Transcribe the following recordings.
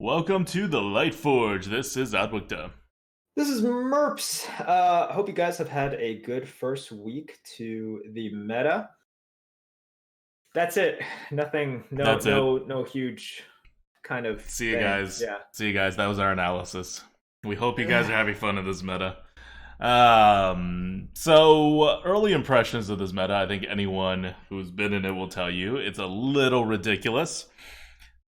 Welcome to the Lightforge. This is Adwicta. This is Merps. Hope you guys have had a good first week to the meta. That's it. Nothing. No. That's it. No huge kind of. See you thing. guys. Yeah. See you guys. That was our analysis. We hope you guys are having fun in this meta. Early impressions of this meta, I think anyone who's been in it will tell you it's a little ridiculous.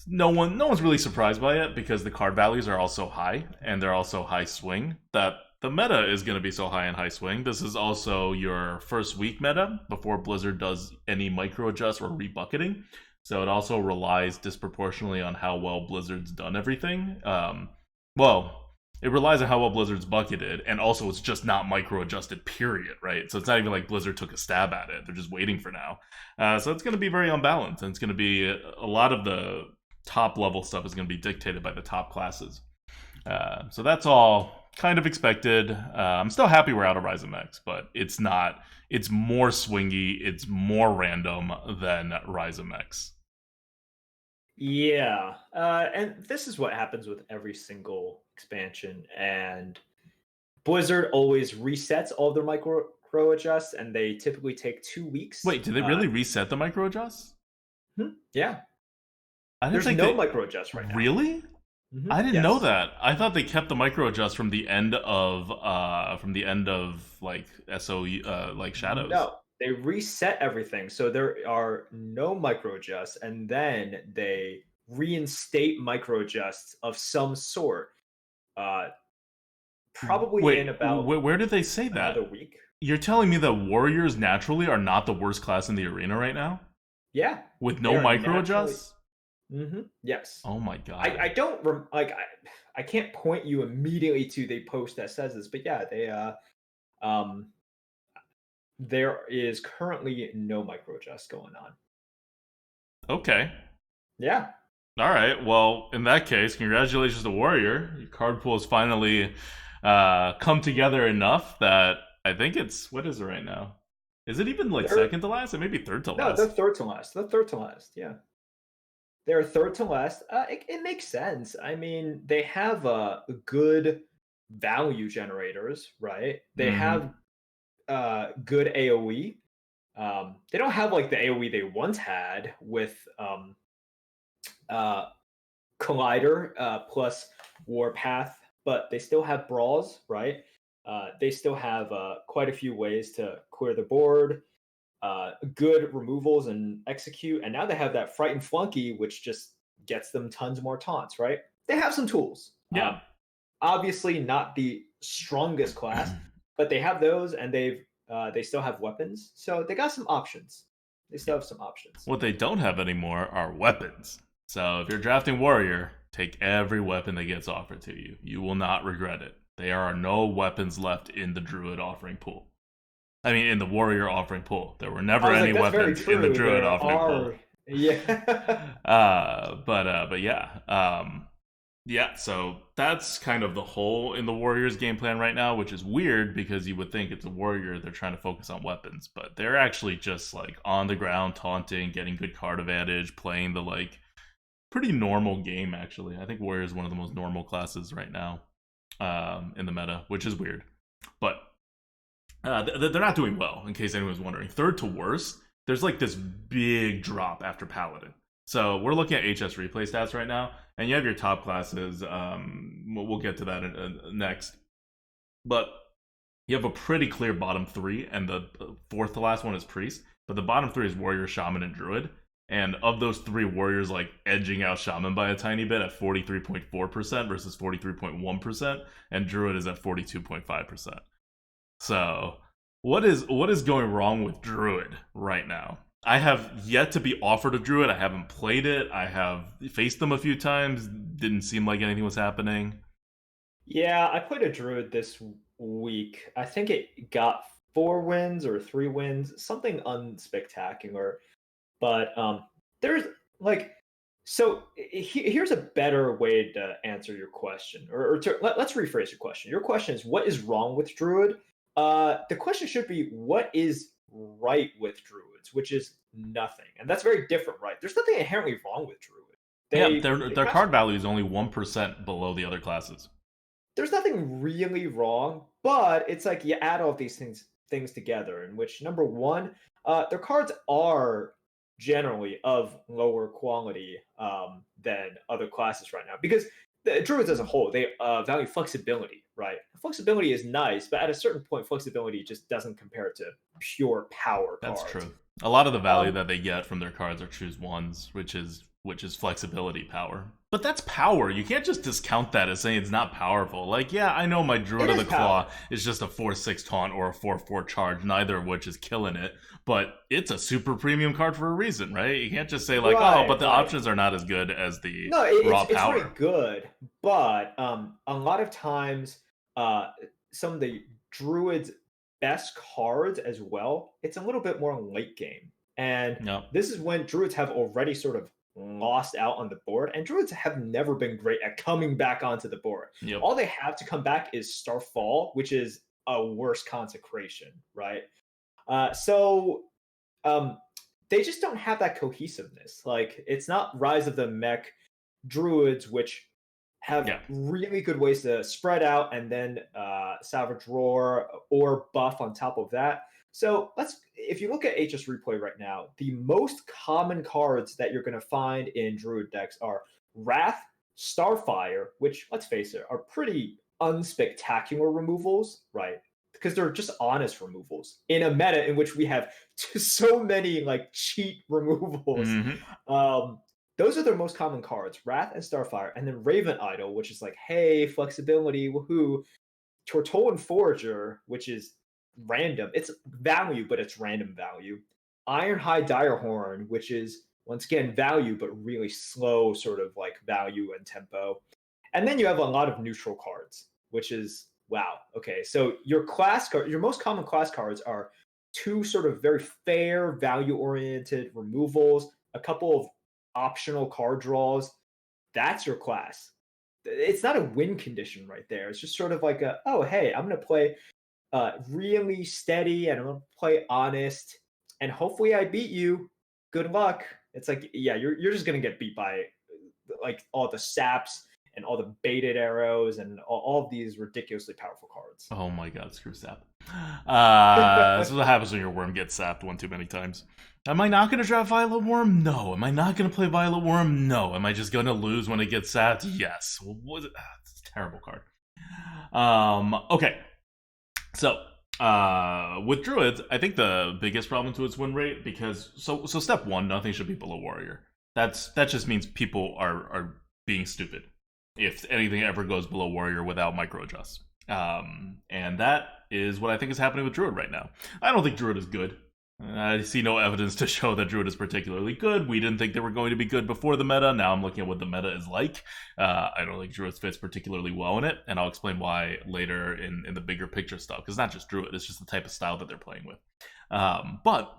No one's really surprised by it because the card values are also high and they're also high swing. That the meta is going to be so high and high swing. This is also your first week meta before Blizzard does any micro adjust or rebucketing. So it also relies disproportionately on how well Blizzard's done everything. It relies on how well Blizzard's bucketed, and also it's just not micro adjusted, period, right? So it's not even like Blizzard took a stab at it. They're just waiting for now. So it's going to be very unbalanced, and it's going to be a lot of the top level stuff is going to be dictated by the top classes. So that's all kind of expected. I'm still happy we're out of Rise of X, but it's not. It's more swingy. It's more random than Rise of X. Yeah. And this is what happens with every single expansion. And Blizzard always resets all of their micro adjusts, and they typically take 2 weeks. Wait, did they really reset the micro adjusts? Yeah. There's no micro adjust right now. Really? Mm-hmm. I didn't know that. I thought they kept the micro adjust from the end of like SOE like Shadows. No, they reset everything, so there are no micro adjusts, and then they reinstate micro adjusts of some sort. Probably in about where did they say that? Another week. You're telling me that Warriors naturally are not the worst class in the arena right now? Yeah, with no micro adjusts. Mm-hmm. Yes. Oh my god. I don't I can't point you immediately to the post that says this, but yeah, they there is currently no micro adjust going on. Okay. Yeah. All right. Well, in that case, congratulations to Warrior. Your card pool has finally come together enough that I think it's, what is it right now? Is it even like second to last? It may be third to last. No, they're third to last. They're third to last. Yeah. They're third to last. It makes sense. I mean, they have good value generators, right? They have good AoE. They don't have like the AoE they once had with Collider plus Warpath, but they still have brawls, right? They still have quite a few ways to clear the board. Good removals and execute, and now they have that frightened flunky, which just gets them tons more taunts, right? They have some tools. Yeah. Obviously not the strongest class, but they have those, and they still have weapons, so they got some options. They still have some options. What they don't have anymore are weapons. So if you're drafting Warrior, take every weapon that gets offered to you. You will not regret it. There are no weapons left in the Druid offering pool. I mean, in the Warrior offering pool. There were never any weapons in the Druid offering pool. Yeah. But yeah. Yeah, so that's kind of the hole in the Warriors game plan right now, which is weird because you would think it's a Warrior, they're trying to focus on weapons, but they're actually just like on the ground, taunting, getting good card advantage, playing the like pretty normal game, actually. I think Warrior is one of the most normal classes right now in the meta, which is weird. But they're not doing well, in case anyone's wondering. Third to worst, there's like this big drop after Paladin. So we're looking at HS replay stats right now, and you have your top classes. We'll get to that next. But you have a pretty clear bottom three, and the fourth to last one is Priest. But the bottom three is Warrior, Shaman, and Druid. And of those three, Warrior's like edging out Shaman by a tiny bit at 43.4% versus 43.1%, and Druid is at 42.5%. So, what is going wrong with Druid right now? I have yet to be offered a Druid. I haven't played it. I have faced them a few times. Didn't seem like anything was happening. Yeah, I played a Druid this week. I think it got 4 wins or 3 wins, something unspectacular. But there's like, so here's a better way to answer your question, let's rephrase your question. Your question is, what is wrong with Druid? The question should be, what is right with Druids, which is nothing. And that's very different, right? There's nothing inherently wrong with Druid. Yeah, They their have card value is only 1% below the other classes. there's nothing really wrong, but it's like you add all of these things together, in which number one, their cards are generally of lower quality than other classes right now because the druids as a whole they value flexibility, right? Flexibility is nice, but at a certain point, flexibility just doesn't compare to pure power That's cards. true. A lot of the value Um, that they get from their cards are choose ones, which is flexibility power. But that's power. You can't just discount that as saying it's not powerful. Like, yeah, I know my Druid it of is the power. Claw is just a 4/6 taunt or a 4/4 charge, neither of which is killing it. But it's a super premium card for a reason, right? You can't just say like, oh, Right, but the right. options are not as good as the No, raw it's very power. good, but a lot of times, uh, some of the druids' best cards as well, it's a little bit more late game, and Yep. this is when druids have already sort of lost out on the board, and druids have never been great at coming back onto the board. Yep. All they have to come back is Starfall, which is a worse consecration, right? So um, they just don't have that cohesiveness. Like it's not Rise of the Mech druids, which have Yeah. really good ways to spread out and then salvage roar or buff on top of that. So if you look at HS replay right now, the most common cards that you're going to find in druid decks are Wrath, Starfire, which let's face it, are pretty unspectacular removals, right? Because they're just honest removals in a meta in which we have so many like cheat removals. Mm-hmm. Um, those are their most common cards, Wrath and Starfire, and then Raven Idol, which is like, hey, flexibility, woohoo. Tortolan Forager, which is random. It's value, but it's random value. Ironhide Direhorn, which is once again value, but really slow sort of like value and tempo. And then you have a lot of neutral cards, which is wow. Okay, so your most common class cards are two sort of very fair, value-oriented removals, a couple of optional card draws. That's your class. It's not a win condition right there. It's just sort of like oh hey, I'm gonna play really steady and I'm gonna play honest, and hopefully I beat you. Good luck. It's like yeah, you're just gonna get beat by like all the saps and all the baited arrows and all of these ridiculously powerful cards. Oh my god, screw sap. This is what happens when your worm gets sapped one too many times. Am I not going to draft Violet Worm? No. Am I not going to play Violet Worm? No. Am I just going to lose when it gets sapped? Yes. It's a terrible card. Okay. So, with Druids, I think the biggest problem to its win rate, because so step one, nothing should be below Warrior. That just means people are being stupid if anything ever goes below Warrior without micro adjusts. And that is what I think is happening with Druid right now. I don't think Druid is good. I see no evidence to show that Druid is particularly good. We didn't think they were going to be good before the meta. Now I'm looking at what the meta is like. I don't think Druid fits particularly well in it, and I'll explain why later in the bigger picture stuff. Because it's not just Druid, it's just the type of style that they're playing with. But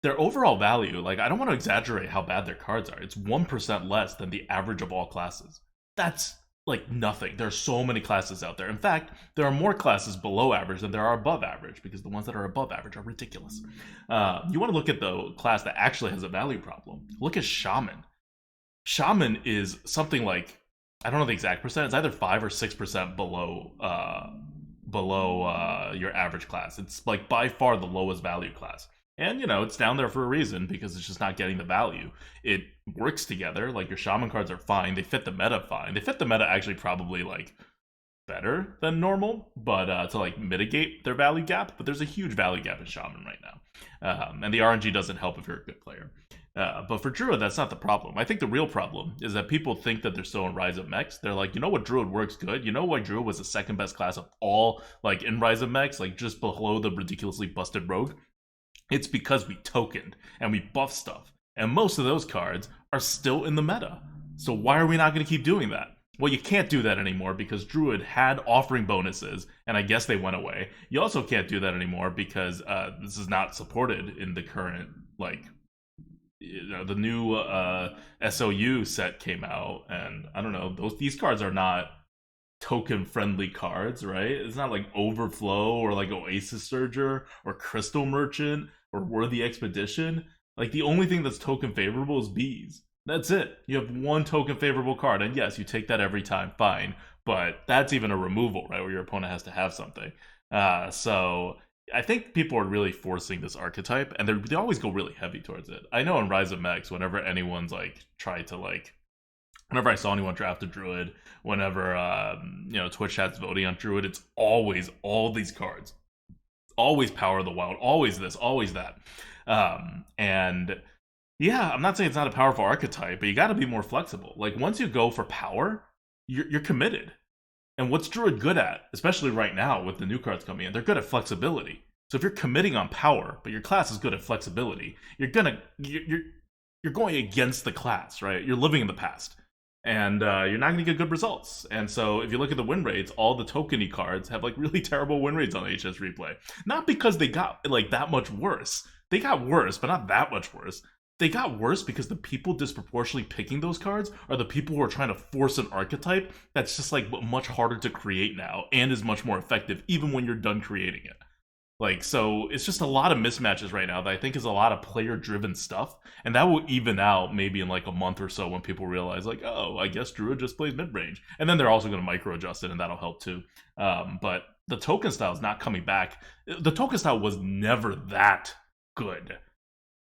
their overall value, like, I don't want to exaggerate how bad their cards are. It's 1% less than the average of all classes. That's like nothing. There are so many classes out there. In fact, there are more classes below average than there are above average, because the ones that are above average are ridiculous. You want to look at the class that actually has a value problem. Look at Shaman. Shaman is something like, I don't know the exact percent. It's either 5 or 6% below your average class. It's like by far the lowest value class. And, you know, it's down there for a reason, because it's just not getting the value. It works together. Like, your Shaman cards are fine. They fit the meta fine. They fit the meta actually probably, like, better than normal, but to, like, mitigate their value gap. But there's a huge value gap in Shaman right now. And the RNG doesn't help if you're a good player. But for Druid, that's not the problem. I think the real problem is that people think that they're still in Rise of Mechs. They're like, you know what, Druid works good? You know why Druid was the second best class of all, like, in Rise of Mechs? Like, just below the ridiculously busted Rogue? It's because we tokened and we buffed stuff. And most of those cards are still in the meta. So why are we not going to keep doing that? Well, you can't do that anymore because Druid had offering bonuses, and I guess they went away. You also can't do that anymore because this is not supported in the current, like, you know, the new SOU set came out, and I don't know, these cards are not token friendly cards, right? It's not like Overflow or like Oasis Surger or Crystal Merchant or Worthy Expedition. Like, the only thing that's token favorable is bees. That's it. You have one token favorable card, and yes, you take that every time, fine. But that's even a removal, right? Where your opponent has to have something. So I think people are really forcing this archetype, and they always go really heavy towards it. I know in Rise of Mex, whenever anyone's like tried to like, whenever I saw anyone draft a druid, whenever Twitch chat's voting on druid, it's always all these cards, always Power of the Wild, always this, always that, and yeah, I'm not saying it's not a powerful archetype, but you got to be more flexible. Like once you go for power, you're committed. And what's Druid good at, especially right now with the new cards coming in? They're good at flexibility. So if you're committing on power, but your class is good at flexibility, you're going against the class, right? You're living in the past, and you're not going to get good results. And so if you look at the win rates, all the tokeny cards have like really terrible win rates on HS replay. Not because they got like that much worse. They got worse, but not that much worse. They got worse because the people disproportionately picking those cards are the people who are trying to force an archetype that's just like much harder to create now and is much more effective even when you're done creating it. Like, so it's just a lot of mismatches right now that I think is a lot of player driven stuff, and that will even out maybe in like a month or so when people realize like, oh, I guess Druid just plays mid range, and then they're also going to micro adjust it, and that'll help too. But the token style is not coming back. The token style was never that good,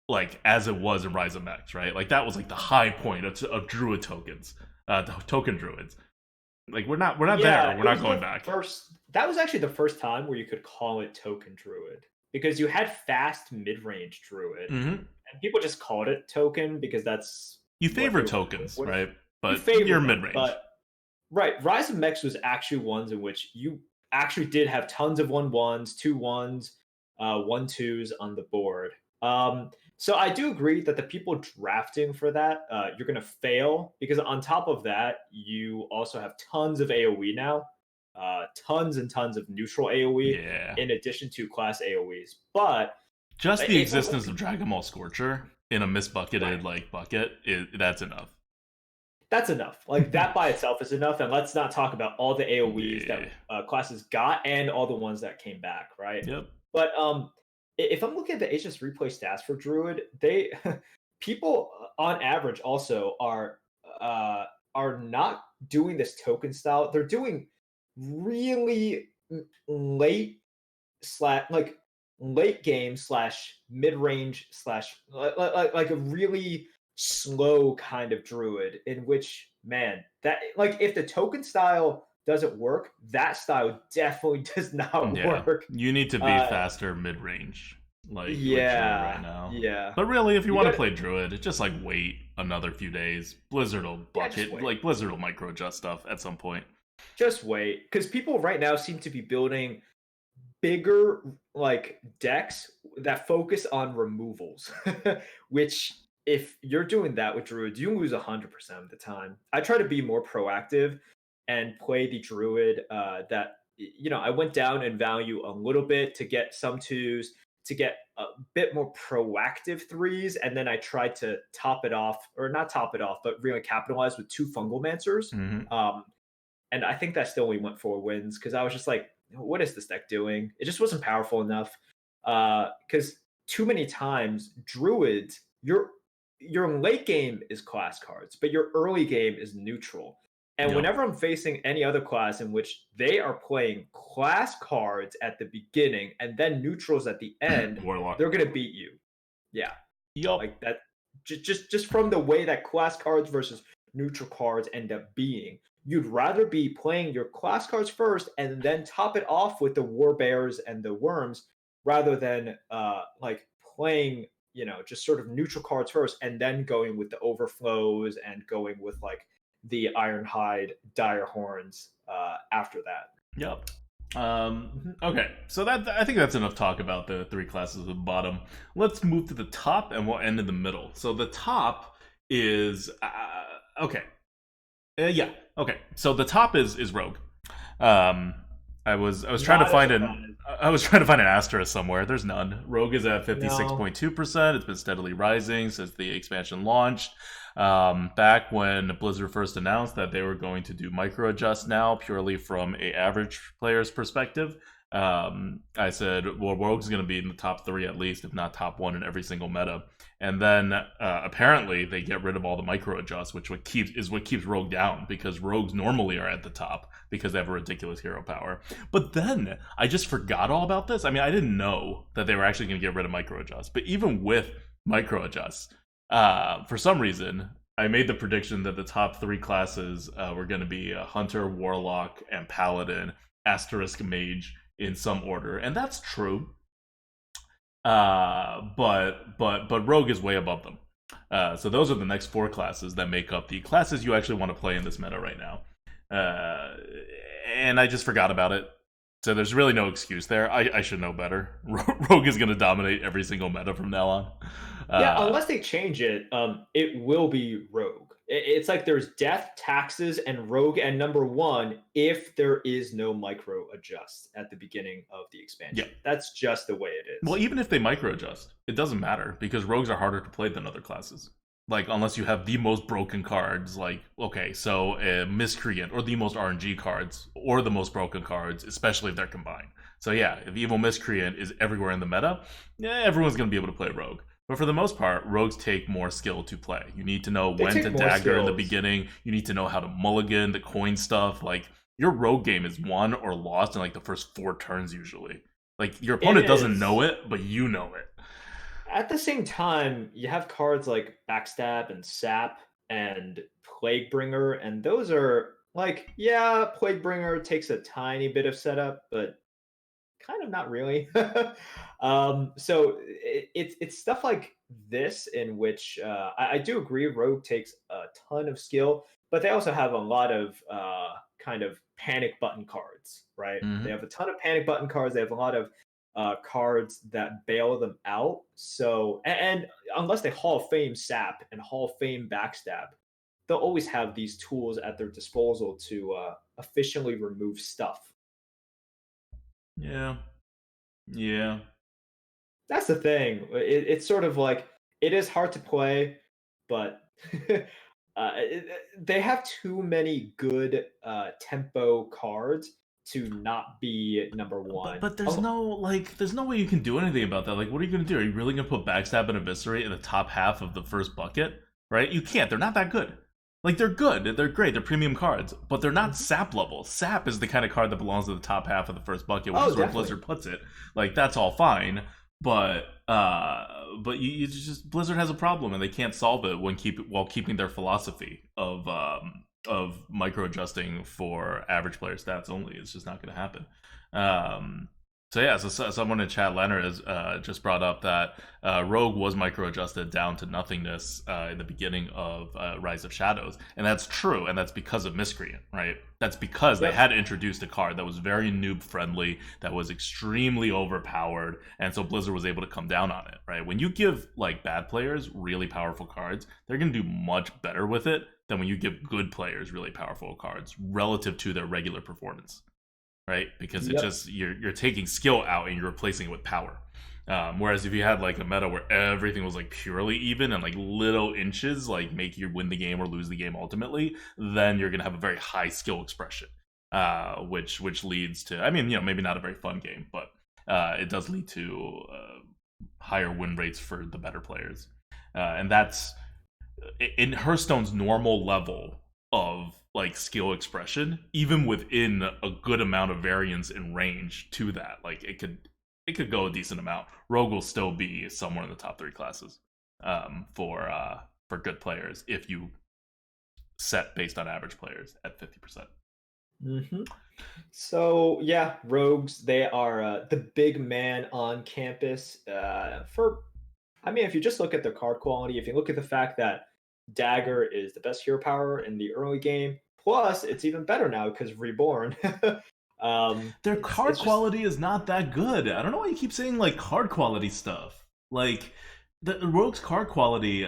like as it was in Rise of Mex, right? Like that was like the high point of Druid tokens, the token Druids. Like we're not there. We're not going back. That was actually the first time where you could call it token Druid, because you had fast mid-range Druid, and people just called it token because that's you favor tokens, right? But you're mid-range. But right, Rise of Mex was actually ones in which you actually did have tons of 1/1s, 2/1s, 1/2s on the board. So I do agree that the people drafting for that, you're going to fail, because on top of that, you also have tons of AoE now, tons and tons of neutral AoE, in addition to class AoEs. But just the existence of Dragon Ball Scorcher in a misbucketed like bucket, that's enough. That's enough. Like that by itself is enough, and let's not talk about all the AoEs that classes got and all the ones that came back, right? Yep. But if I'm looking at the HS replay stats for Druid, people on average also are not doing this token style. They're doing really late game / mid range / like a really slow kind of Druid, in which, man, that like if the token style doesn't work, that style definitely does not work. You need to be faster mid-range, like right now. Yeah. But really, if you want to play Druid, just like wait another few days. Blizzard will bucket, like Blizzard will micro adjust stuff at some point. Just wait, because people right now seem to be building bigger like decks that focus on removals, which if you're doing that with Druids, you lose 100% of the time. I try to be more proactive and play the Druid that, I went down in value a little bit to get some 2s, to get a bit more proactive 3s, and then I tried to top it off, or not top it off, but really capitalize with 2 Fungal Mancers. And I think that still only went 4 wins, because I was just like, what is this deck doing? It just wasn't powerful enough. Because too many times, Druids, your late game is class cards, but your early game is neutral. And whenever I'm facing any other class in which they are playing class cards at the beginning and then neutrals at the end, they're going to beat you. Yeah. Like that. Just from the way that class cards versus neutral cards end up being. You'd rather be playing your class cards first and then top it off with the War Bears and the Worms, rather than like playing, just sort of neutral cards first and then going with the Overflows and going with like the Ironhide Dire Horns after that. Yep. Okay, so I think that's enough talk about the 3 classes at the bottom. Let's move to the top, and we'll end in the middle. So the top is okay. Okay. So the top is Rogue. I was trying to find an asterisk somewhere. There's none. Rogue is at 56.2%. It's been steadily rising since the expansion launched. Back when Blizzard first announced that they were going to do micro adjust now, purely from a average player's perspective, I said, well, Rogue's going to be in the top 3 at least, if not top 1 in every single meta. And then apparently they get rid of all the micro adjusts, which what keeps Rogue down, because Rogues normally are at the top because they have a ridiculous hero power. But then I just forgot all about this. I mean, I didn't know that they were actually going to get rid of micro adjusts. But even with micro adjusts, for some reason, I made the prediction that the top 3 classes were going to be Hunter, Warlock, and Paladin, asterisk Mage in some order, and that's true. But Rogue is way above them. So those are the next 4 classes that make up the classes you actually want to play in this meta right now. And I just forgot about it. So there's really no excuse there. I should know better. Rogue is going to dominate every single meta from now on. Yeah, unless they change it, it will be Rogue. It's like there's Death, Taxes, and Rogue and number 1 if there is no micro adjust at the beginning of the expansion. Yeah. That's just the way it is. Well, even if they micro adjust, it doesn't matter because Rogues are harder to play than other classes. Like, unless you have the most broken cards, like, okay, so a Miscreant, or the most RNG cards, or the most broken cards, especially if they're combined. So yeah, if Evil Miscreant is everywhere in the meta, yeah, everyone's going to be able to play Rogue. But for the most part, Rogues take more skill to play. You need to know when to dagger in the beginning. You need to know how to mulligan, the coin stuff. Like, your Rogue game is won or lost in, like, the first 4 turns usually. Like, your opponent doesn't know it, but you know it. At the same time, you have cards like Backstab and Sap and Plaguebringer, and those are like, yeah, Plaguebringer takes a tiny bit of setup, but kind of not really. So it's stuff like this in which I do agree Rogue takes a ton of skill, but they also have a lot of kind of panic button cards, right? Mhm. They have a ton of panic button cards. They have a lot of cards that bail them out. So, and unless they Hall of Fame Sap and Hall of Fame Backstab, they'll always have these tools at their disposal to efficiently remove stuff. Yeah. That's the thing. It's sort of like it is hard to play, but they have too many good tempo cards to not be number 1. But there's no way you can do anything about that. Like, what are you going to do? Are you really going to put Backstab and Eviscerate in the top half of the first bucket? Right? You can't. They're not that good. Like, they're good. They're great. They're premium cards. But they're not Sap level. Sap is the kind of card that belongs to the top half of the first bucket, which is where Blizzard puts it. Like, that's all fine. But you just Blizzard has a problem and they can't solve it while keeping their philosophy of micro adjusting for average player stats only. It's just not going to happen. So someone in chat, Leonard, has just brought up that Rogue was micro adjusted down to nothingness in the beginning of Rise of Shadows, and that's true, and that's because of Miscreant, right? That's because they had introduced a card that was very noob friendly, that was extremely overpowered, and so Blizzard was able to come down on it, right? When you give like bad players really powerful cards, they're going to do much better with it than when you give good players really powerful cards relative to their regular performance. Right, because it just you're taking skill out and you're replacing it with power. Whereas if you had like a meta where everything was like purely even and like little inches like make you win the game or lose the game ultimately, then you're gonna have a very high skill expression, which leads to, I mean, maybe not a very fun game, but it does lead to higher win rates for the better players, and that's in Hearthstone's normal level of like skill expression. Even within a good amount of variance in range to that, like it could go a decent amount. Rogue will still be somewhere in the top 3 classes for good players if you set based on average players at 50%. Mm-hmm. So yeah, Rogues, they are the big man on campus. If you just look at their card quality, if you look at the fact that Dagger is the best hero power in the early game. Plus, it's even better now because Reborn. Their card quality is not that good. I don't know why you keep saying like card quality stuff. Like the Rogue's card quality.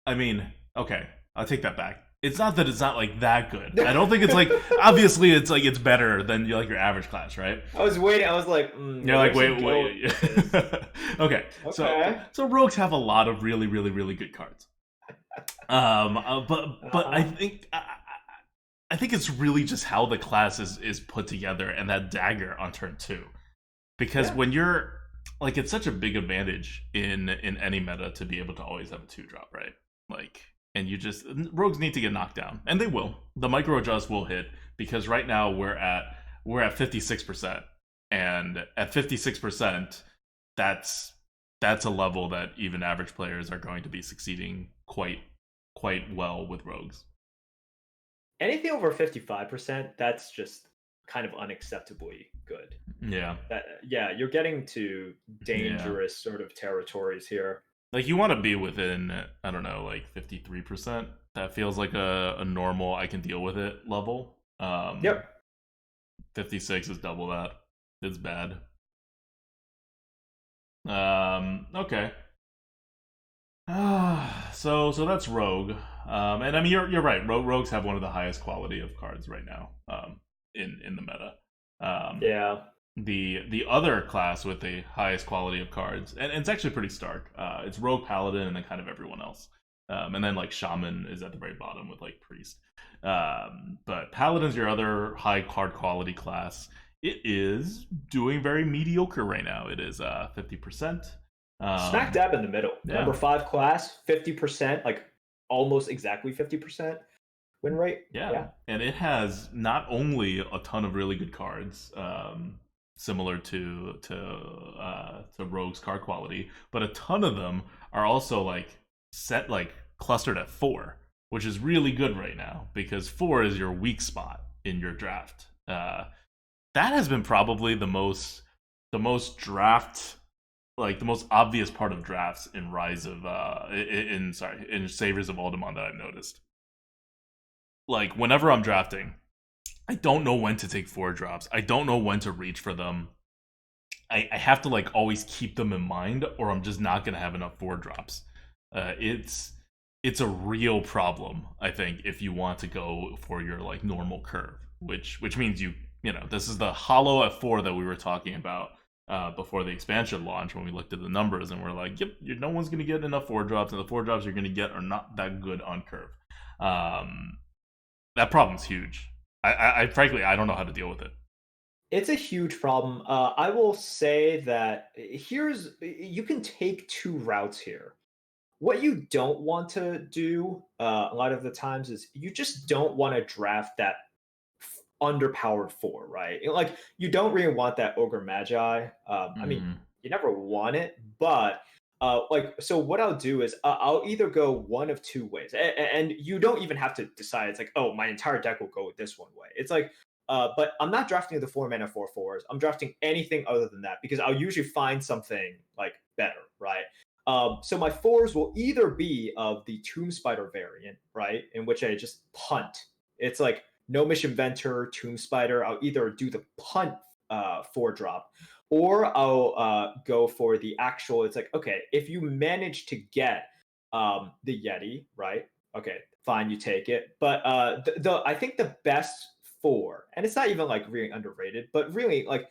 I mean, okay, I'll take that back. It's not that it's not like that good. I don't think it's like obviously it's like it's better than your average class, right? I was waiting. I was like, you're like wait. Okay, so Rogues have a lot of really really really good cards. But I think I think it's really just how the class is put together and that dagger on turn 2. Because Yeah. when you're like, it's such a big advantage in any meta to be able to always have a 2-drop, right? Like, and you just, rogues need to get knocked down, and they will. The micro adjust will hit, because right now we're at 56%, and at 56%, that's that's a level that even average players are going to be succeeding quite well with rogues. Anything over 55%, that's just kind of unacceptably good. Yeah, Yeah, you're getting to yeah. dangerous sort of territories here. Like, you want to be within, I don't know, like 53%. That feels like a normal, I can deal with it level. Yep. 56 is double that. It's bad. Okay. So that's Rogue. And I mean, you're right. Rogues have one of the highest quality of cards right now. In the meta. Um, Yeah. the other class with the highest quality of cards, and it's actually pretty stark. It's Rogue, Paladin, and then kind of everyone else. And then like Shaman is at the very bottom with like Priest. But Paladin's your other high card quality class. It is doing very mediocre right now. It is 50%. Smack dab in the middle. Yeah, Number 5 class, 50%, like almost exactly 50% win rate. yeah, Yeah. and it has not only a ton of really good cards, similar to Rogue's card quality, but a ton of them are also like set like clustered at 4, which is really good right now because 4 is your weak spot in your draft. That has been probably the most draft, like the most obvious part of drafts in Rise of in Savers of Alderaan that I've noticed. Like, whenever I'm drafting, I don't know when to take 4 drops. I don't know when to reach for them. I have to like always keep them in mind, or I'm just not gonna have enough 4 drops. It's a real problem, I think, if you want to go for your like normal curve, which means this is the hollow at 4 that we were talking about before the expansion launch, when we looked at the numbers and we're like, yep, no one's gonna get enough 4 drops, and the 4 drops you're gonna get are not that good on curve. That problem's huge. I frankly, I don't know how to deal with it. It's a huge problem. I will say that you can take 2 routes here. What you don't want to do a lot of the times is you just don't want to draft that underpowered 4, right? Like, you don't really want that ogre magi. I mean, Mm-hmm. you never want it, but like, so what I'll do is I'll either go one of 2 ways, and you don't even have to decide. It's like, oh, my entire deck will go this one way. It's like, but I'm not drafting the 4 mana 4/4s. I'm drafting anything other than that because I'll usually find something like better, right? So my 4s will either be of the Tomb Spider variant, right, in which I just punt. It's like Gnomish Inventor, Tomb Spider. I'll either do the punt 4-drop, or I'll go for the actual. It's like, okay, if you manage to get the Yeti, right? Okay, fine, you take it. But I think the best 4, and it's not even like really underrated, but really like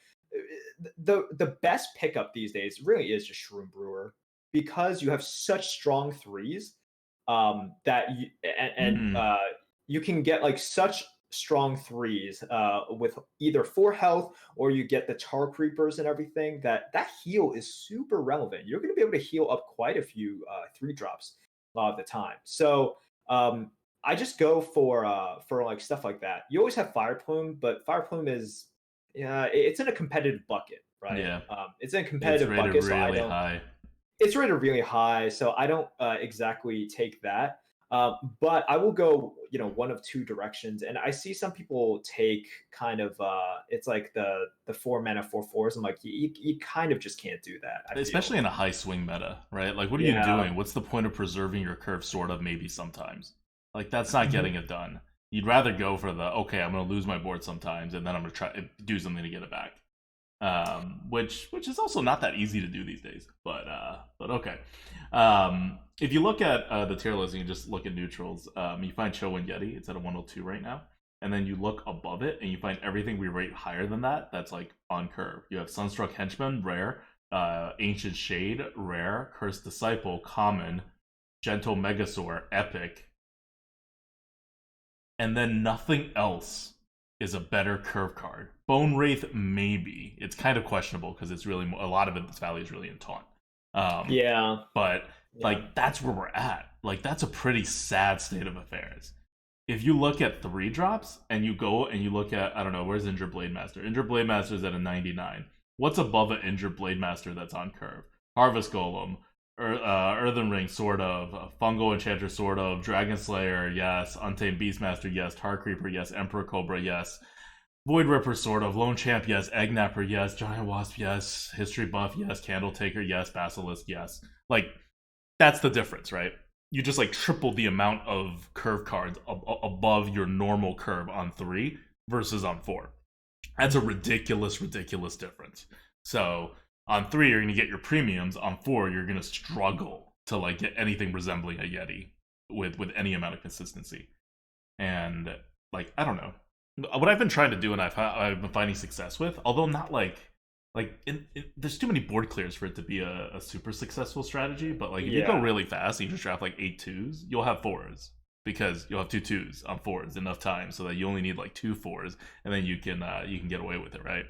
the best pickup these days really is just Shroom Brewer, because you have such strong 3s that you and Mm-hmm. you can get like such strong 3s with either 4 health, or you get the tar creepers and everything. That heal is super relevant. You're going to be able to heal up quite a few 3 drops a lot of the time. So I just go for like stuff like that. You always have Fire Plume, but Fire Plume is, yeah, it's in a competitive bucket, right? Yeah, It's in a it's competitive rated bucket, so I really don't. high. It's rated really high, so I don't exactly take that. But I will go, one of 2 directions, and I see some people take kind of it's like the 4 mana 4/4s. I'm like, you kind of just can't do that. I feel. Especially in a high swing meta, right? Like, what are you Yeah. doing? What's the point of preserving your curve? Sort of, maybe sometimes. Like, that's not Mhm. getting it done. You'd rather go for the, okay, I'm gonna lose my board sometimes, and then I'm gonna try do something to get it back. Which is also not that easy to do these days. But okay. If you look at the tier list and you just look at neutrals, you find Cho and Yeti. It's at a 102 right now. And then you look above it and you find everything we rate higher than that. That's like on curve. You have Sunstruck Henchman, rare. Ancient Shade, rare. Cursed Disciple, common. Gentle Megasaur, epic. and then nothing else is a better curve card. Bone Wraith, maybe. It's kind of questionable because it's really a lot of its value is really in taunt. Um, Yeah. but Yeah. like that's where we're at. Like that's a pretty sad state of affairs. If you look at 3 drops and you go and you look at, I don't know, where's Injured Blade Master? Injured Blade Master is at a 99. What's above an Injured Blade Master that's on curve? Harvest Golem, Earthen Ring, sort of. Fungal Enchanter, sort of. Dragon Slayer, yes. Untamed Beastmaster, yes. Tar Creeper, yes. Emperor Cobra, yes. Void Ripper, sort of. Lone Champ, yes. Egg Napper, yes. Giant Wasp, yes. History Buff, yes. Candle Taker, yes. Basilisk, yes. Like, that's the difference, right? You just like triple the amount of curve cards above your normal curve on 3 versus on 4. That's a ridiculous, ridiculous difference. So on 3, you're going to get your premiums. On 4, you're going to struggle to like get anything resembling a Yeti with any amount of consistency. And like I don't know what I've been trying to do, and I've been finding success with, although not there's too many board clears for it to be a super successful strategy. But like if you go Yeah. really fast and you just draft like 8 2s, you'll have 4s because you'll have 2 2s on 4s enough time so that you only need like 2 4s, and then you can get away with it, right?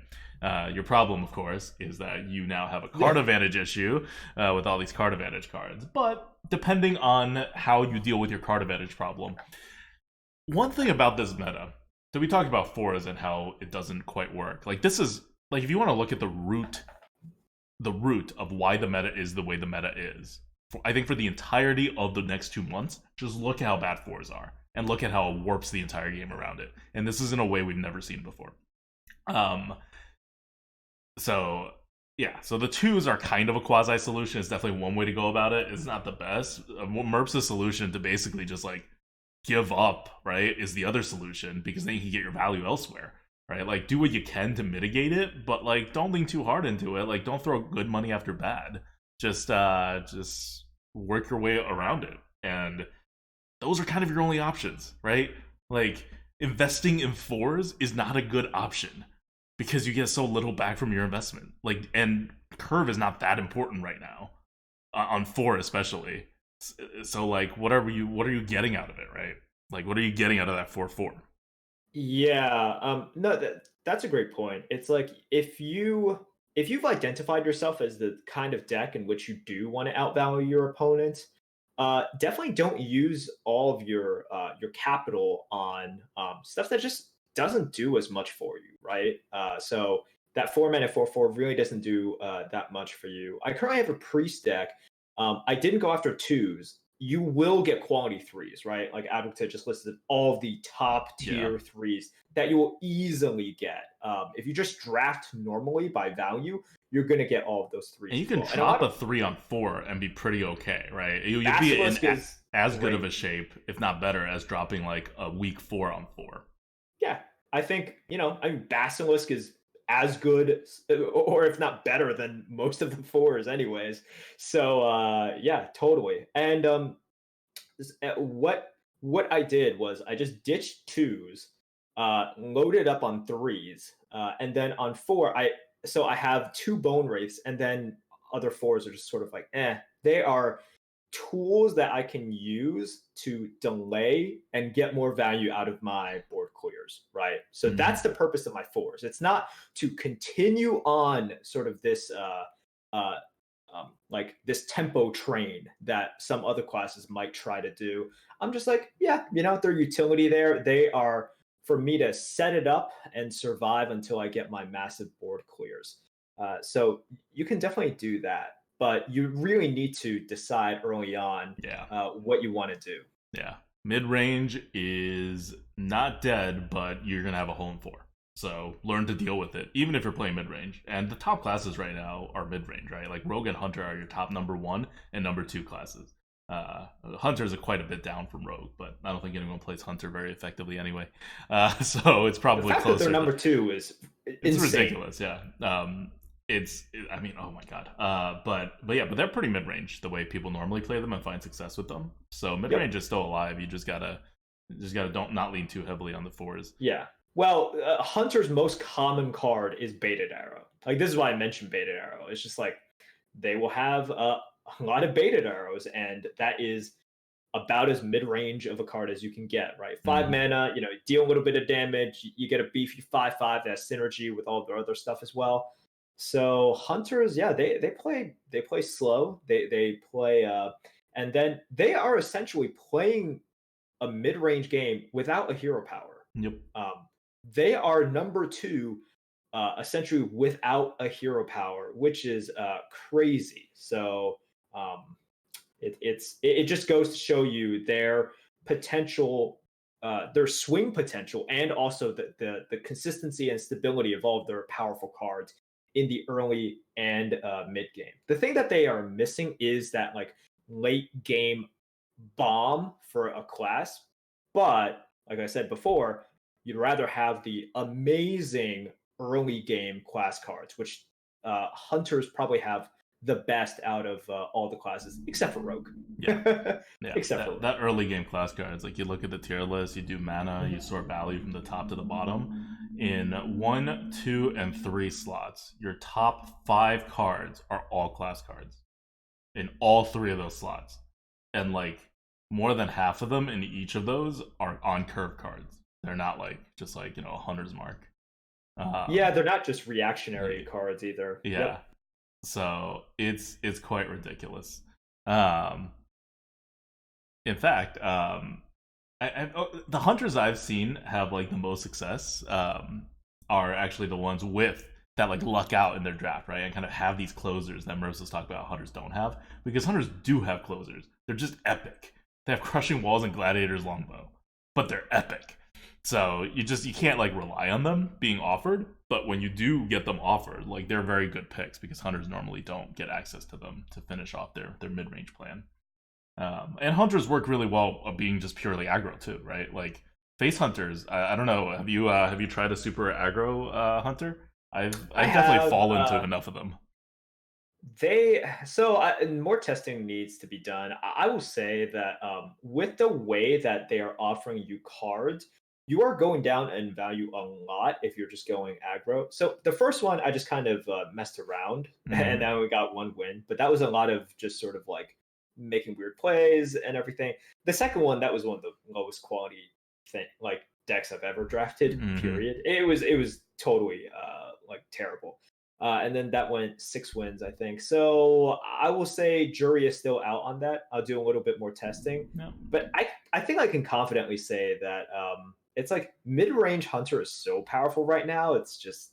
Your problem, of course, is that you now have a card advantage issue with all these card advantage cards. But depending on how you deal with your card advantage problem, one thing about this meta, so we talked about 4s and how it doesn't quite work. Like this is like if you want to look at the root of why the meta is the way the meta is. I think for the entirety of the next 2 months, just look at how bad 4s are and look at how it warps the entire game around it. And this is in a way we've never seen before. So yeah, so the 2s are kind of a quasi solution. It's definitely one way to go about it. It's not the best. Merp's solution to basically just like give up, right, is the other solution because then you can get your value elsewhere, right? Like do what you can to mitigate it, but like don't lean too hard into it. Like don't throw good money after bad. Just work your way around it. And those are kind of your only options, right? Like investing in 4s is not a good option because you get so little back from your investment. Like and curve is not that important right now on 4 especially. So like what are you getting out of it, right? Like what are you getting out of that 4/4? Yeah. No, that's a great point. It's like if you've identified yourself as the kind of deck in which you do want to outvalue your opponent, definitely don't use all of your capital on stuff that just doesn't do as much for you, right? So that 4 mana 4/4 really doesn't do that much for you. I currently have a priest deck. I didn't go after 2s. You will get quality 3s, right? Like Advocate just listed all of the top Yeah. tier 3s that you will easily get. If you just draft normally by value, you're going to get all of those And 3s you as can well. And a drop lot a of 3 on 4 and be pretty okay, right? You'll be in Basilisk is as good of great. a shape, if not better, as dropping like a weak 4 on 4. Yeah, I think I mean Basilisk is as good, or if not better, than most of the 4s, anyways. So yeah, totally. And what I did was I just ditched 2s, loaded up on 3s, and then on 4 I have 2 bone wraiths, and then other 4s are just sort of like they are tools that I can use to delay and get more value out of my board clears, right? So Mm-hmm. that's the purpose of my 4s. It's not to continue on sort of this uh, like this tempo train that some other classes might try to do. I'm just like, yeah, their utility there. They are for me to set it up and survive until I get my massive board clears. So you can definitely do that, but you really need to decide early on Yeah. what you want to do. Yeah. Mid range is not dead, but you're gonna have a hole in 4. So learn to deal with it, even if you're playing mid range. And the top classes right now are mid range, right? Like Rogue and Hunter are your top number 1 and number 2 classes. Hunter's quite a bit down from Rogue, but I don't think anyone plays Hunter very effectively anyway. So it's The probably fact that they're closer to. number 2 is It's insane. ridiculous, yeah. I mean, oh my god. But yeah, but they're pretty mid range the way people normally play them and find success with them. So mid range Yep. is still alive. You just gotta don't not lean too heavily on the 4s. Yeah. Well, Hunter's most common card is Baited Arrow. Like this is why I mentioned Baited Arrow. It's just like they will have a lot of Baited Arrows, and that is about as mid-range of a card as you can get, right? 5 Mhm. mana, deal a little bit of damage. You get a beefy 5/5 that has synergy with all the other stuff as well. So hunters, yeah, they play slow. They play and then they are essentially playing a mid-range game without a hero power. Yep. They are number two, essentially without a hero power, which is crazy. So um, it just goes to show you their potential, their swing potential, and also the consistency and stability of all of their powerful cards in the early and mid game. The thing that they are missing is that like late game bomb for a class, but like I said before, you'd rather have the amazing early game class cards, which hunters probably have the best out of all the classes, except for Rogue. Yeah. Yeah, Except for that early game class cards, like you look at the tier list, you do mana, you Rogue. sort value from the top to the bottom. In 1, 2, and 3 slots, your top 5 cards are all class cards in all 3 of those slots, and like more than half of them in each of those are on curve cards. They're not like just like a hunter's mark. Yeah, Um, they're not just reactionary yeah, cards either. yeah. Yep. So it's quite ridiculous. Um, in fact, the hunters I've seen have like the most success are actually the ones with that like luck out in their draft, right? And kind of have these closers that Marissa's talked about hunters don't have, because hunters do have closers. They're just epic. They have crushing walls and gladiator's longbow, but they're epic. So you can't like rely on them being offered, but when you do get them offered, like they're very good picks because hunters normally don't get access to them to finish off their mid range plan. And hunters work really well being just purely aggro too, right? Like face hunters. I don't know. Have you tried a super aggro hunter? I I've definitely have fallen to enough of them. more testing needs to be done. I will say that with the way that they are offering you cards, you are going down in value a lot if you're just going aggro. So the first one, I just kind of messed around, and Mm-hmm. then we got one win, but that was a lot of just sort of like making weird plays and everything. The second one, that was one of the lowest quality like decks I've ever drafted. Mm-hmm. Period. It was totally like terrible. And then that went 6 wins, I think. So I will say jury is still out on that. I'll do a little bit more testing, Yeah. but I think I can confidently say that it's like mid range hunter is so powerful right now. It's just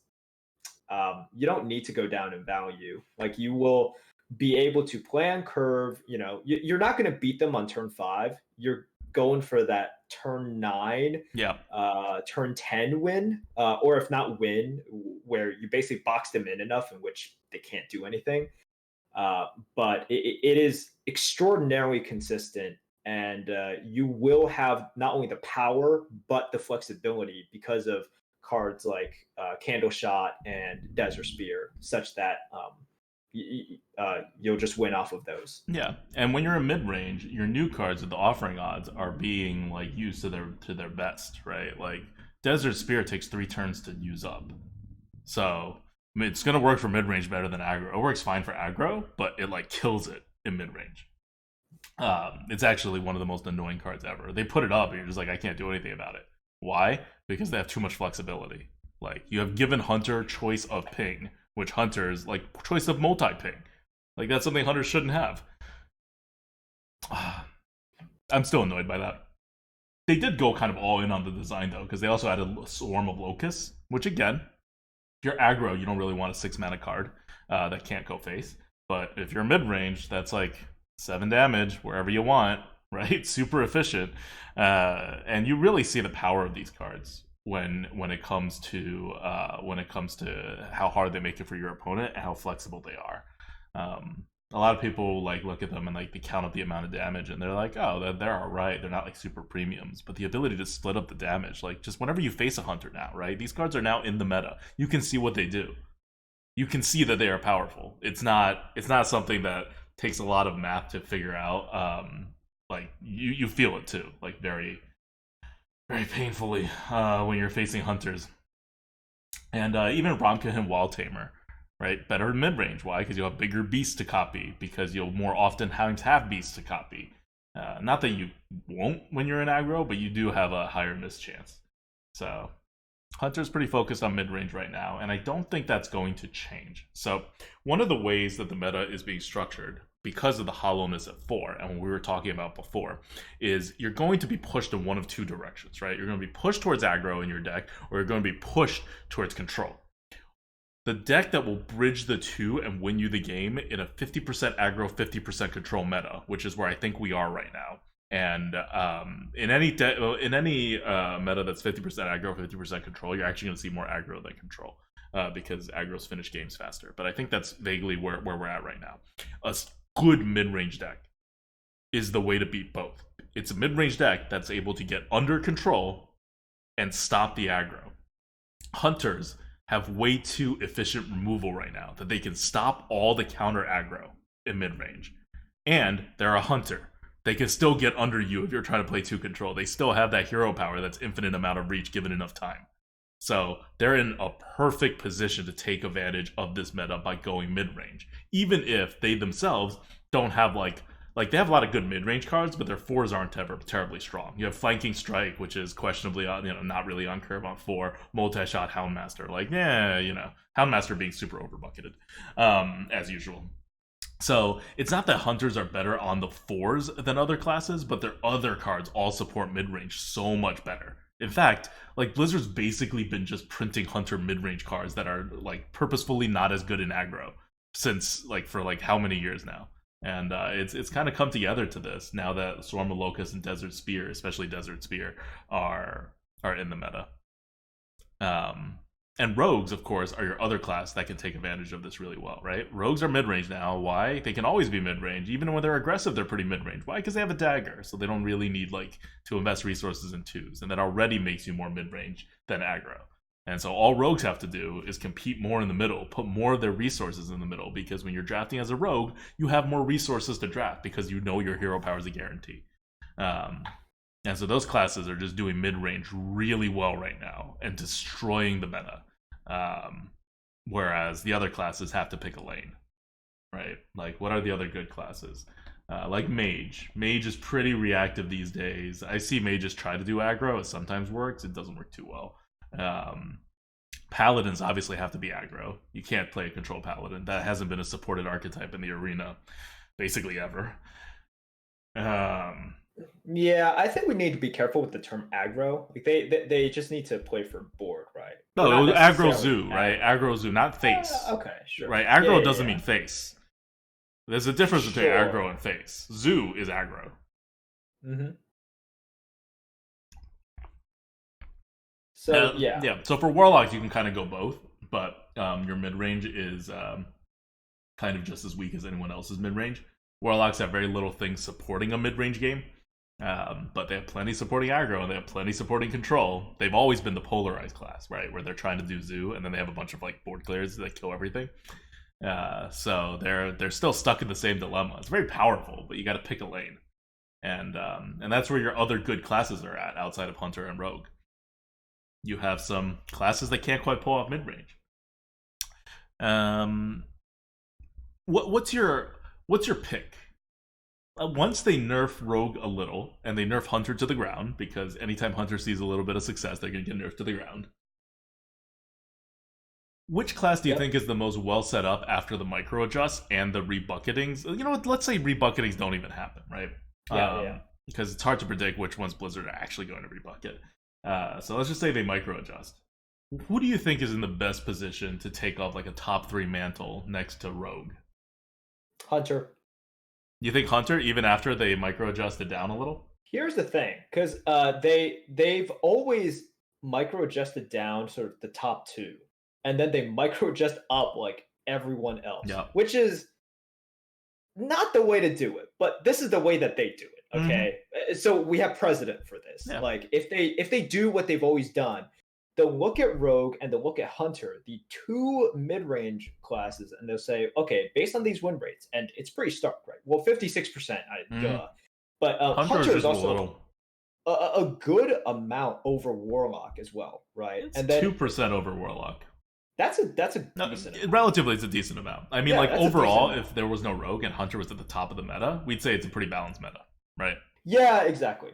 you don't need to go down in value. Like you will be able to plan curve. You're not going to beat them on turn 5. You're going for that turn 9, Yeah. turn 10 win, or if not win, where you basically box them in enough in which they can't do anything. But it is extraordinarily consistent, and you will have not only the power but the flexibility because of cards like Candle Shot and Desert Spear, such that you'll just win off of those. Yeah, and when you're in mid range, your new cards with the offering odds are being like used to their best, right? Like Desert Spear takes 3 turns to use up, so I mean, it's gonna work for mid range better than aggro. It works fine for aggro, but it like kills it in mid range. It's actually one of the most annoying cards ever. They put it up, and you're just like, I can't do anything about it. Why? Because they have too much flexibility. Like you have given Hunter choice of ping, which Hunters like choice of multi ping. Like that's something Hunters shouldn't have. I'm still annoyed by that. They did go kind of all in on the design though, because they also added a swarm of locusts, which again, if you're aggro, you don't really want a 6 mana card that can't go face. But if you're mid range, that's like 7 damage wherever you want, right? Super efficient, and you really see the power of these cards when it comes to how hard they make it for your opponent and how flexible they are. A lot of people like look at them and like they count up the amount of damage and they're like, oh, they're all right. They're not like super premiums, but the ability to split up the damage, like just whenever you face a hunter now, right? These cards are now in the meta. You can see what they do. You can see that they are powerful. It's not something that takes a lot of math to figure out. Like you feel it too, like very very painfully when you're facing hunters. And even Ramkahin Wall Tamer, right? Better in mid range. Why? Because you'll have bigger beasts to copy. Because you'll more often have beasts to copy. Not that you won't when you're in aggro, but you do have a higher miss chance. So Hunter's pretty focused on mid-range right now, and I don't think that's going to change. So one of the ways that the meta is being structured, because of the hollowness at 4, and what we were talking about before, is you're going to be pushed in one of two directions, right? You're going to be pushed towards aggro in your deck, or you're going to be pushed towards control. The deck that will bridge the two and win you the game in a 50% aggro, 50% control meta, which is where I think we are right now. And in any meta that's 50% aggro, 50% control, you're actually going to see more aggro than control, because aggros finish games faster. But I think that's vaguely where we're at right now. A good mid-range deck is the way to beat both. It's a mid-range deck that's able to get under control and stop the aggro. Hunters have way too efficient removal right now that they can stop all the counter aggro in mid-range. And they're a hunter. They can still get under you if you're trying to play 2 control. They still have that hero power that's infinite amount of reach given enough time. So they're in a perfect position to take advantage of this meta by going mid-range. Even if they themselves don't have like they have a lot of good mid-range cards, but their 4s aren't ever terribly strong. You have Flanking Strike, which is questionably, not really on curve on 4. Multi-shot Houndmaster, Houndmaster being super overbucketed, as usual. So it's not that Hunters are better on the 4s than other classes, but their other cards all support mid-range so much better. In fact, Blizzard's basically been just printing Hunter mid-range cards that are purposefully not as good in aggro since for how many years now. And it's kind of come together to this now that Swarm of Locusts and Desert Spear, especially Desert Spear, are in the meta. And Rogues, of course, are your other class that can take advantage of this really well, right? Rogues are mid-range now. Why? They can always be mid-range. Even when they're aggressive, they're pretty mid-range. Why? Because they have a dagger, so they don't really need to invest resources in 2s. And that already makes you more mid-range than aggro. And so all rogues have to do is compete more in the middle, put more of their resources in the middle, because when you're drafting as a rogue, you have more resources to draft because you know your hero power is a guarantee. And so those classes are just doing mid-range really well right now and destroying the meta. Whereas the other classes have to pick a lane, right? What are the other good classes? Mage. Mage is pretty reactive these days. I see mages try to do aggro. It sometimes works. It doesn't work too well. Paladins obviously have to be aggro. You can't play a control paladin. That hasn't been a supported archetype in the arena basically ever. Yeah, I think we need to be careful with the term aggro. They just need to play for board, right? No, it was aggro zoo, right? Aggro zoo, not face. Okay, sure. Right, aggro doesn't mean face. There's a difference between aggro and face. Zoo is aggro. Mm-hmm. So yeah. So for warlocks, you can kind of go both, but your mid range is kind of just as weak as anyone else's mid range. Warlocks have very little things supporting a mid range game, but they have plenty supporting aggro and they have plenty supporting control. They've always been the polarized class, right, where they're trying to do zoo and then they have a bunch of board clears that kill everything. So they're still stuck in the same dilemma. It's very powerful, but you got to pick a lane, and that's where your other good classes are at outside of Hunter and Rogue. You have some classes that can't quite pull off mid-range. What's your pick? Once they nerf Rogue a little, and they nerf Hunter to the ground, because anytime Hunter sees a little bit of success, they're going to get nerfed to the ground. Which class do you think is the most well set up after the micro adjusts and the rebucketings? You know what? Let's say rebucketings don't even happen, right? Yeah. Because it's hard to predict which ones Blizzard are actually going to rebucket. So let's just say they micro adjust. Who do you think is in the best position to take off a top 3 mantle next to Rogue? Hunter. You think Hunter, even after they micro adjusted down a little? Here's the thing, because they've always micro adjusted down sort of the top 2, and then they micro adjust up like everyone else, which is not the way to do it. But this is the way that they do it. Okay, so we have precedent for this. Yeah. If they do what they've always done, they'll look at Rogue and they'll look at Hunter, the 2 mid-range classes, and they'll say, okay, based on these win rates, and it's pretty stark, right? Well, 56%, duh. But Hunter is also a good amount over Warlock as well, right? It's and then 2% over Warlock. That's a decent amount. Relatively, it's a decent amount. I mean, overall, if there was no Rogue and Hunter was at the top of the meta, we'd say it's a pretty balanced meta. right? Yeah, exactly.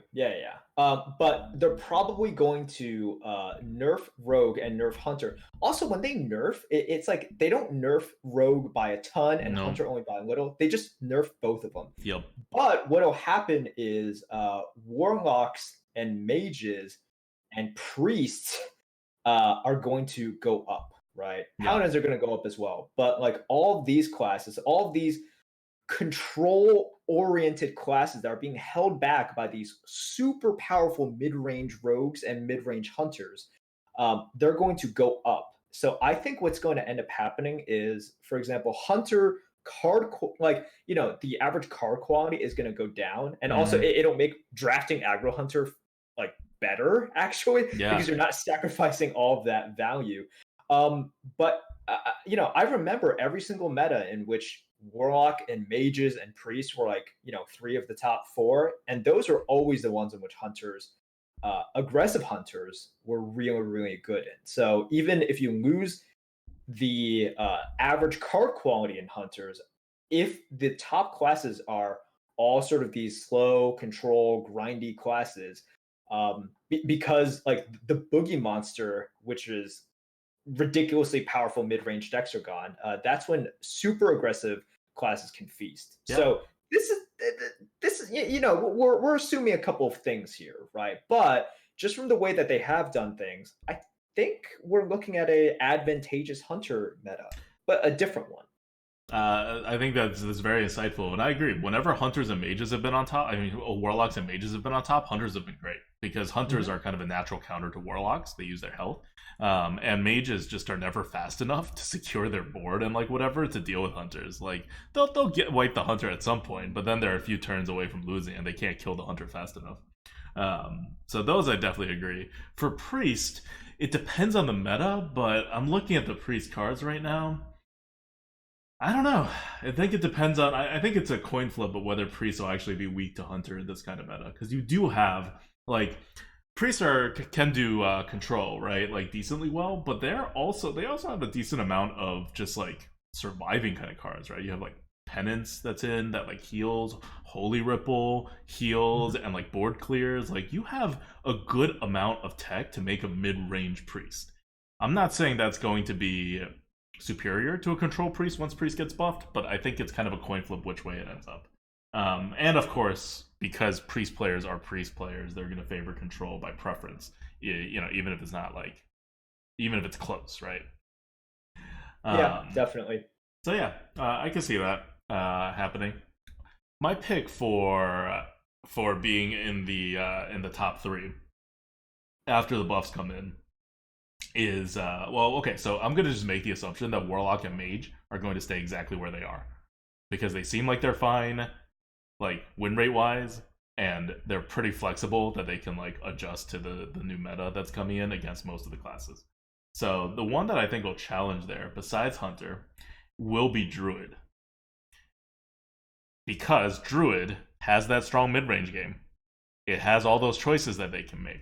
But they're probably going to nerf Rogue and nerf Hunter. Also, when they nerf, it's like they don't nerf Rogue by a ton and No. Hunter only by a little. They just nerf both of them. Yep. But what'll happen is Warlocks and Mages and Priests are going to go up, right? Yeah. Paladins are going to go up as well. But like all of these classes, all of these control oriented classes that are being held back by these super powerful mid-range rogues and mid-range hunters, they're going to go up. So I think what's going to end up happening is, for example, hunter like the average card quality is going to go down, and also Hmm. it'll make drafting aggro hunter like better actually, Yeah. because you're not sacrificing all of that value. But I remember every single meta in which warlock and mages and priests were like, three of the top four, and those are always the ones in which hunters, aggressive hunters, were really, really good in. So even if you lose the average card quality in hunters, if the top classes are all sort of these slow control grindy classes, because like the boogie monster, which is ridiculously powerful mid-range decks are gone, that's when super aggressive classes can feast. Yeah. So this is we're assuming a couple of things here, right? But just from the way that they have done things, I think we're looking at a advantageous hunter meta, but a different one. I think that's very insightful, and I agree. Whenever hunters and mages have been on top, I mean, warlocks and mages have been on top. Hunters have been great because hunters Mm-hmm. are kind of a natural counter to warlocks. They use their health, and mages just are never fast enough to secure their board and like whatever to deal with hunters. Like they'll get wipe the hunter at some point, but then they're a few turns away from losing, and they can't kill the hunter fast enough. So those I definitely agree. For priest, it depends on the meta, but I'm looking at the priest cards right now. I don't know. I think it depends on. I think it's a coin flip of whether priests will actually be weak to hunter in this kind of meta, because you do have like priests can do control, right, like decently well, but they also have a decent amount of just like surviving kind of cards, right? You have like penance that's in that like heals, holy ripple heals, Mm-hmm. and like board clears. Like you have a good amount of tech to make a mid-range priest. I'm not saying that's going to be superior to a control priest once priest gets buffed, but I think it's kind of a coin flip which way it ends up. And of course, because priest players are priest players, they're going to favor control by preference. Even if it's not like, even if it's close, right? Yeah, Um, definitely. so yeah, I can see that happening. My pick for being in the top three after the buffs come in is well, okay, so I'm gonna just make the assumption that warlock and mage are going to stay exactly where they are because they seem like they're fine, like win rate wise, and they're pretty flexible that they can like adjust to the new meta that's coming in against most of the classes. So the one that I think will challenge there, besides hunter, will be druid, because druid has that strong mid-range game. It has all those choices that they can make.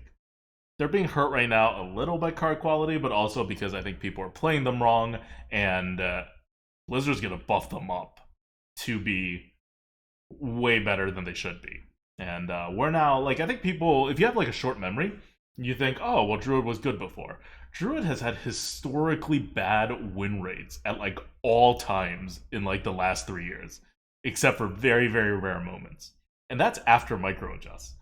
They're being hurt right now a little by card quality, but also because I think people are playing them wrong, and Blizzard's gonna buff them up to be way better than they should be. And we're now like, I think people, if you have like a short memory, you think, oh well, Druid was good before. Druid has had historically bad win rates at like all times in like the last 3 years, except for very very rare moments, and that's after micro adjusts.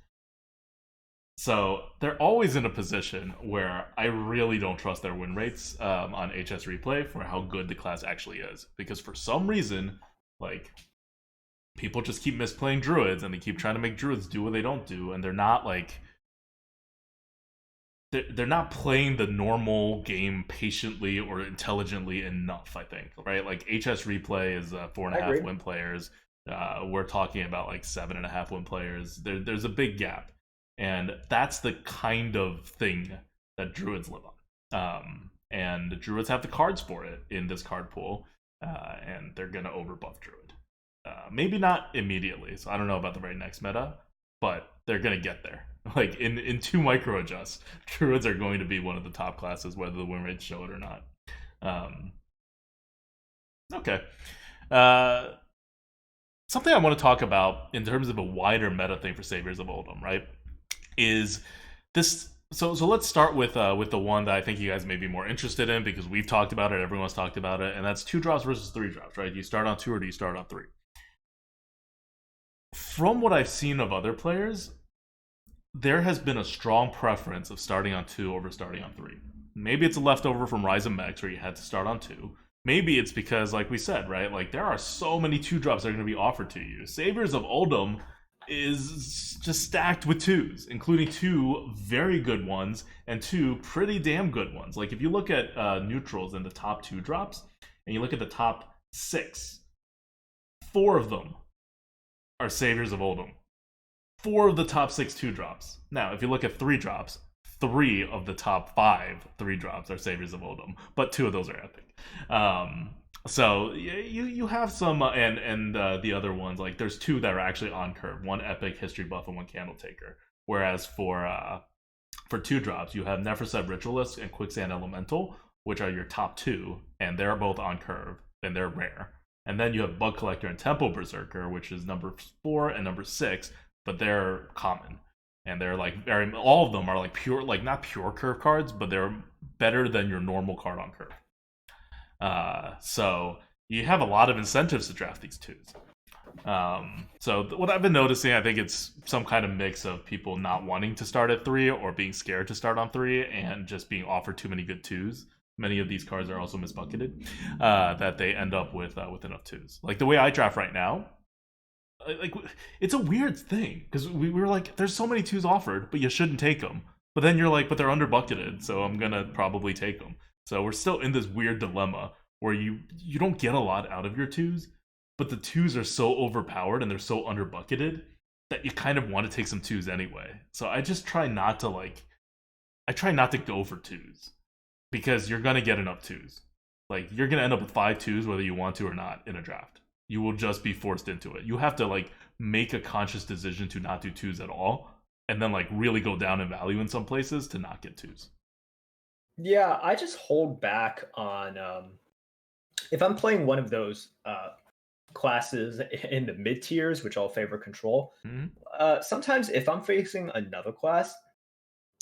So they're always in a position where I really don't trust their win rates on HS replay for how good the class actually is. Because for some reason, like people just keep misplaying druids and they keep trying to make druids do what they don't do, and they're not like they're not playing the normal game patiently or intelligently enough. I think, right? Like HS replay is four and I a half agree. win players. We're talking about like 7.5 win players. There's a big gap, and that's the kind of thing that druids live on. And druids have the cards for it in this card pool, and they're gonna overbuff druid. Maybe not immediately. So I don't know about the very next meta, but they're gonna get there. Like in two micro adjusts, druids are going to be one of the top classes, whether the win rates show it or not. Um, okay. Uh, something I want to talk about in terms of a wider meta thing for Saviors of Oldham, right? Is this so let's start with the one that I think you guys may be more interested in because we've talked about it, everyone's talked about it, and that's 2 drops versus 3 drops, right? Do you start on 2 or do you start on 3? From what I've seen of other players, there has been a strong preference of starting on 2 over starting on 3. Maybe it's a leftover from Rise of Mex where you had to start on 2. Maybe it's because, like we said, right? Like, there are so many 2 drops that are going to be offered to you. Saviors of Oldham is just stacked with 2s, including 2 very good ones and 2 pretty damn good ones. Like, if you look at neutrals in the top 2 drops, and you look at the top 6, 4 of them are Saviors of Oldham. 4 of the top 6 2 drops. Now, if you look at 3 drops, 3 of the top 5 3 drops are Saviors of Oldham, but 2 of those are epic. So you have some, and the other ones, like there's 2 that are actually on curve. One epic history buff and one candle taker. Whereas for 2 drops, you have Nephroset Ritualist and Quicksand Elemental, which are your top 2, and they're both on curve and they're rare. And then you have Bug Collector and Tempo Berserker, which is number 4 and number 6, but they're common. And they're like all of them are like pure, like not pure curve cards, but they're better than your normal card on curve. So you have a lot of incentives to draft these 2s. So what I've been noticing, I think it's some kind of mix of people not wanting to start at 3 or being scared to start on 3 and just being offered too many good 2s. Many of these cards are also misbucketed, that they end up with enough 2s. Like the way I draft right now, like it's a weird thing because we were like, there's so many 2s offered, but you shouldn't take them. But then you're like, but they're underbucketed, so I'm gonna probably take them. So we're still in this weird dilemma where you don't get a lot out of your 2s, but the 2s are so overpowered and they're so underbucketed that you kind of want to take some 2s anyway. So I just try not to go for 2s because you're gonna get enough 2s. Like you're gonna end up with 5 2s whether you want to or not in a draft. You will just be forced into it. You have to like make a conscious decision to not do 2s at all, and then like really go down in value in some places to not get 2s. Yeah, I just hold back on if I'm playing one of those classes in the mid tiers, which I'll favor control. Sometimes if I'm facing another class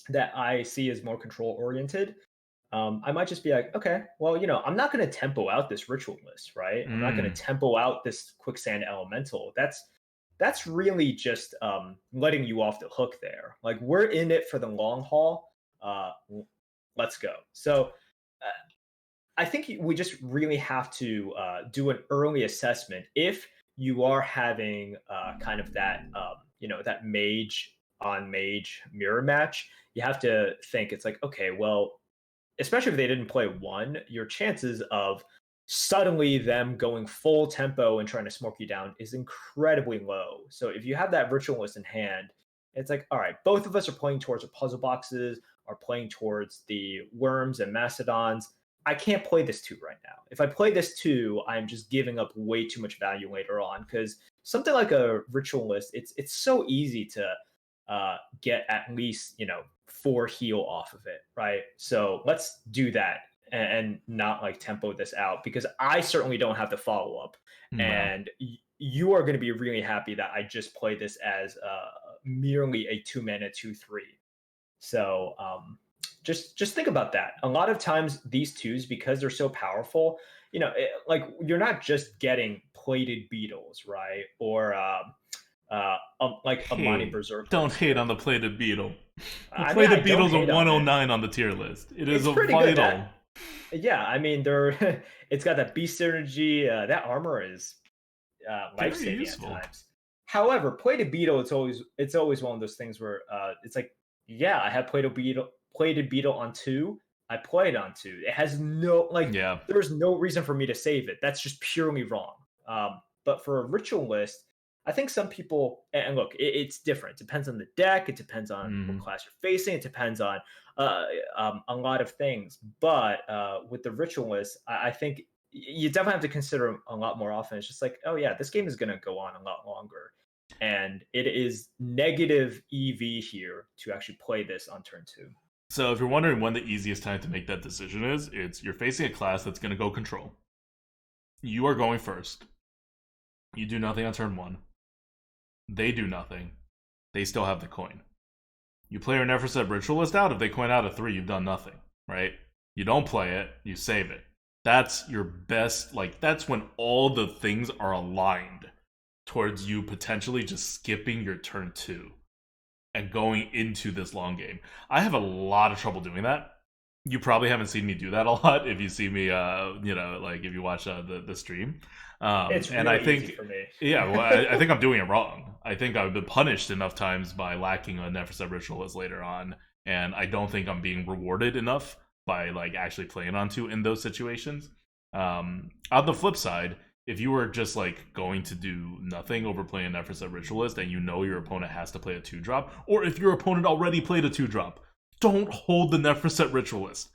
that I see as more control oriented, I might just be like, okay, well, I'm not going to tempo out this ritualist, right? I'm not going to tempo out this quicksand elemental. That's really just letting you off the hook there. Like we're in it for the long haul. Let's go. So I think we just really have to do an early assessment if you are having kind of that that mage on mage mirror match. You have to think it's like, okay, well, especially if they didn't play 1, your chances of suddenly them going full tempo and trying to smoke you down is incredibly low. So if you have that ritualist in hand, it's like, all right, both of us are playing towards the puzzle boxes, are playing towards the worms and mastodons. I can't play this 2 right now. If I play this 2, I'm just giving up way too much value later on because something like a ritualist, it's so easy to get at least 4 heal off of it, right? So let's do that and not like tempo this out because I certainly don't have the follow up, and you are going to be really happy that I just played this as merely a 2-mana 2/3. So just think about that. A lot of times these 2s, because they're so powerful, like you're not just getting plated beetles, right? Or like a Monty Berserker. Don't hate on the plated beetle. The plated beetle's a 109 on the tier list. It's a vital. Yeah, I mean, it's got that beast synergy. That armor is life-saving at times. However, plated beetle, it's always one of those things where it's like, yeah, I have plated beetle on 2. I play it on 2. It has no there's no reason for me to save it. That's just purely wrong. But for a ritualist, I think some people, and look, it's different. It depends on the deck. It depends on what class you're facing. It depends on a lot of things. But with the ritualist, I think you definitely have to consider them a lot more often. It's just like, oh yeah, this game is going to go on a lot longer. And it is negative EV here to actually play this on turn 2. So if you're wondering when the easiest time to make that decision is, it's you're facing a class that's going to go control. You are going first. You do nothing on turn 1. They do nothing. They still have the coin. You play your Never Said Ritualist out. If they coin out a 3, you've done nothing, right? You don't play it, you save it. That's your best, like, that's when all the things are aligned towards you potentially just skipping your turn 2 and going into this long game. I have a lot of trouble doing that. You probably haven't seen me do that a lot if you see me, like if you watch the stream. It's And really I think, easy for me. yeah, well, I think I'm doing it wrong. I think I've been punished enough times by lacking a Never Said Ritualist later on, and I don't think I'm being rewarded enough by like actually playing on 2 in those situations. On the flip side, if you were just like going to do nothing over playing Never Said Ritualist and you know your opponent has to play a 2-drop, or if your opponent already played a 2-drop, don't hold the Never Said Ritualist.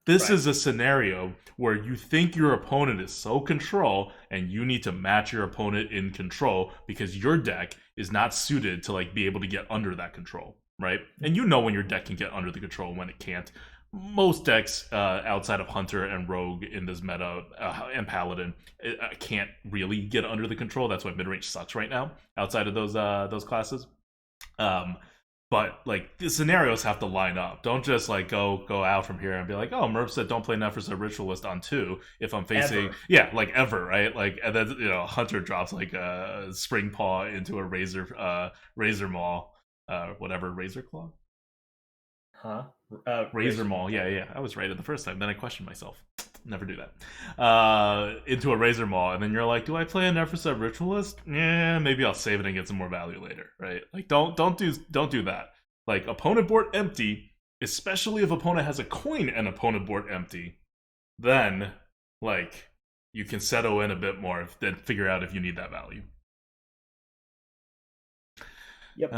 This is a scenario where you think your opponent is so control and you need to match your opponent in control because your deck is not suited to like be able to get under that control, right? And you know when your deck can get under the control and when it can't. Most decks outside of Hunter and Rogue in this meta and Paladin can't really get under the control. That's why midrange sucks right now outside of those classes. But like the scenarios have to line up. Don't just like go out from here and be like, oh, Merp said don't play Never Said Ritualist on 2 if I'm facing like ever, right? Like, and then Hunter drops like a Spring Paw into a Razor Maul, whatever, Razor Claw. Razor Maul, yeah. I was right at the first time. Then I questioned myself. Never do that. Into a Razor Maul, and then you're like, do I play a Never Said Ritualist? Yeah, maybe I'll save it and get some more value later, right? Like, don't do that. Like, opponent board empty, especially if opponent has a coin and opponent board empty, then like you can settle in a bit more, then figure out if you need that value. Yep.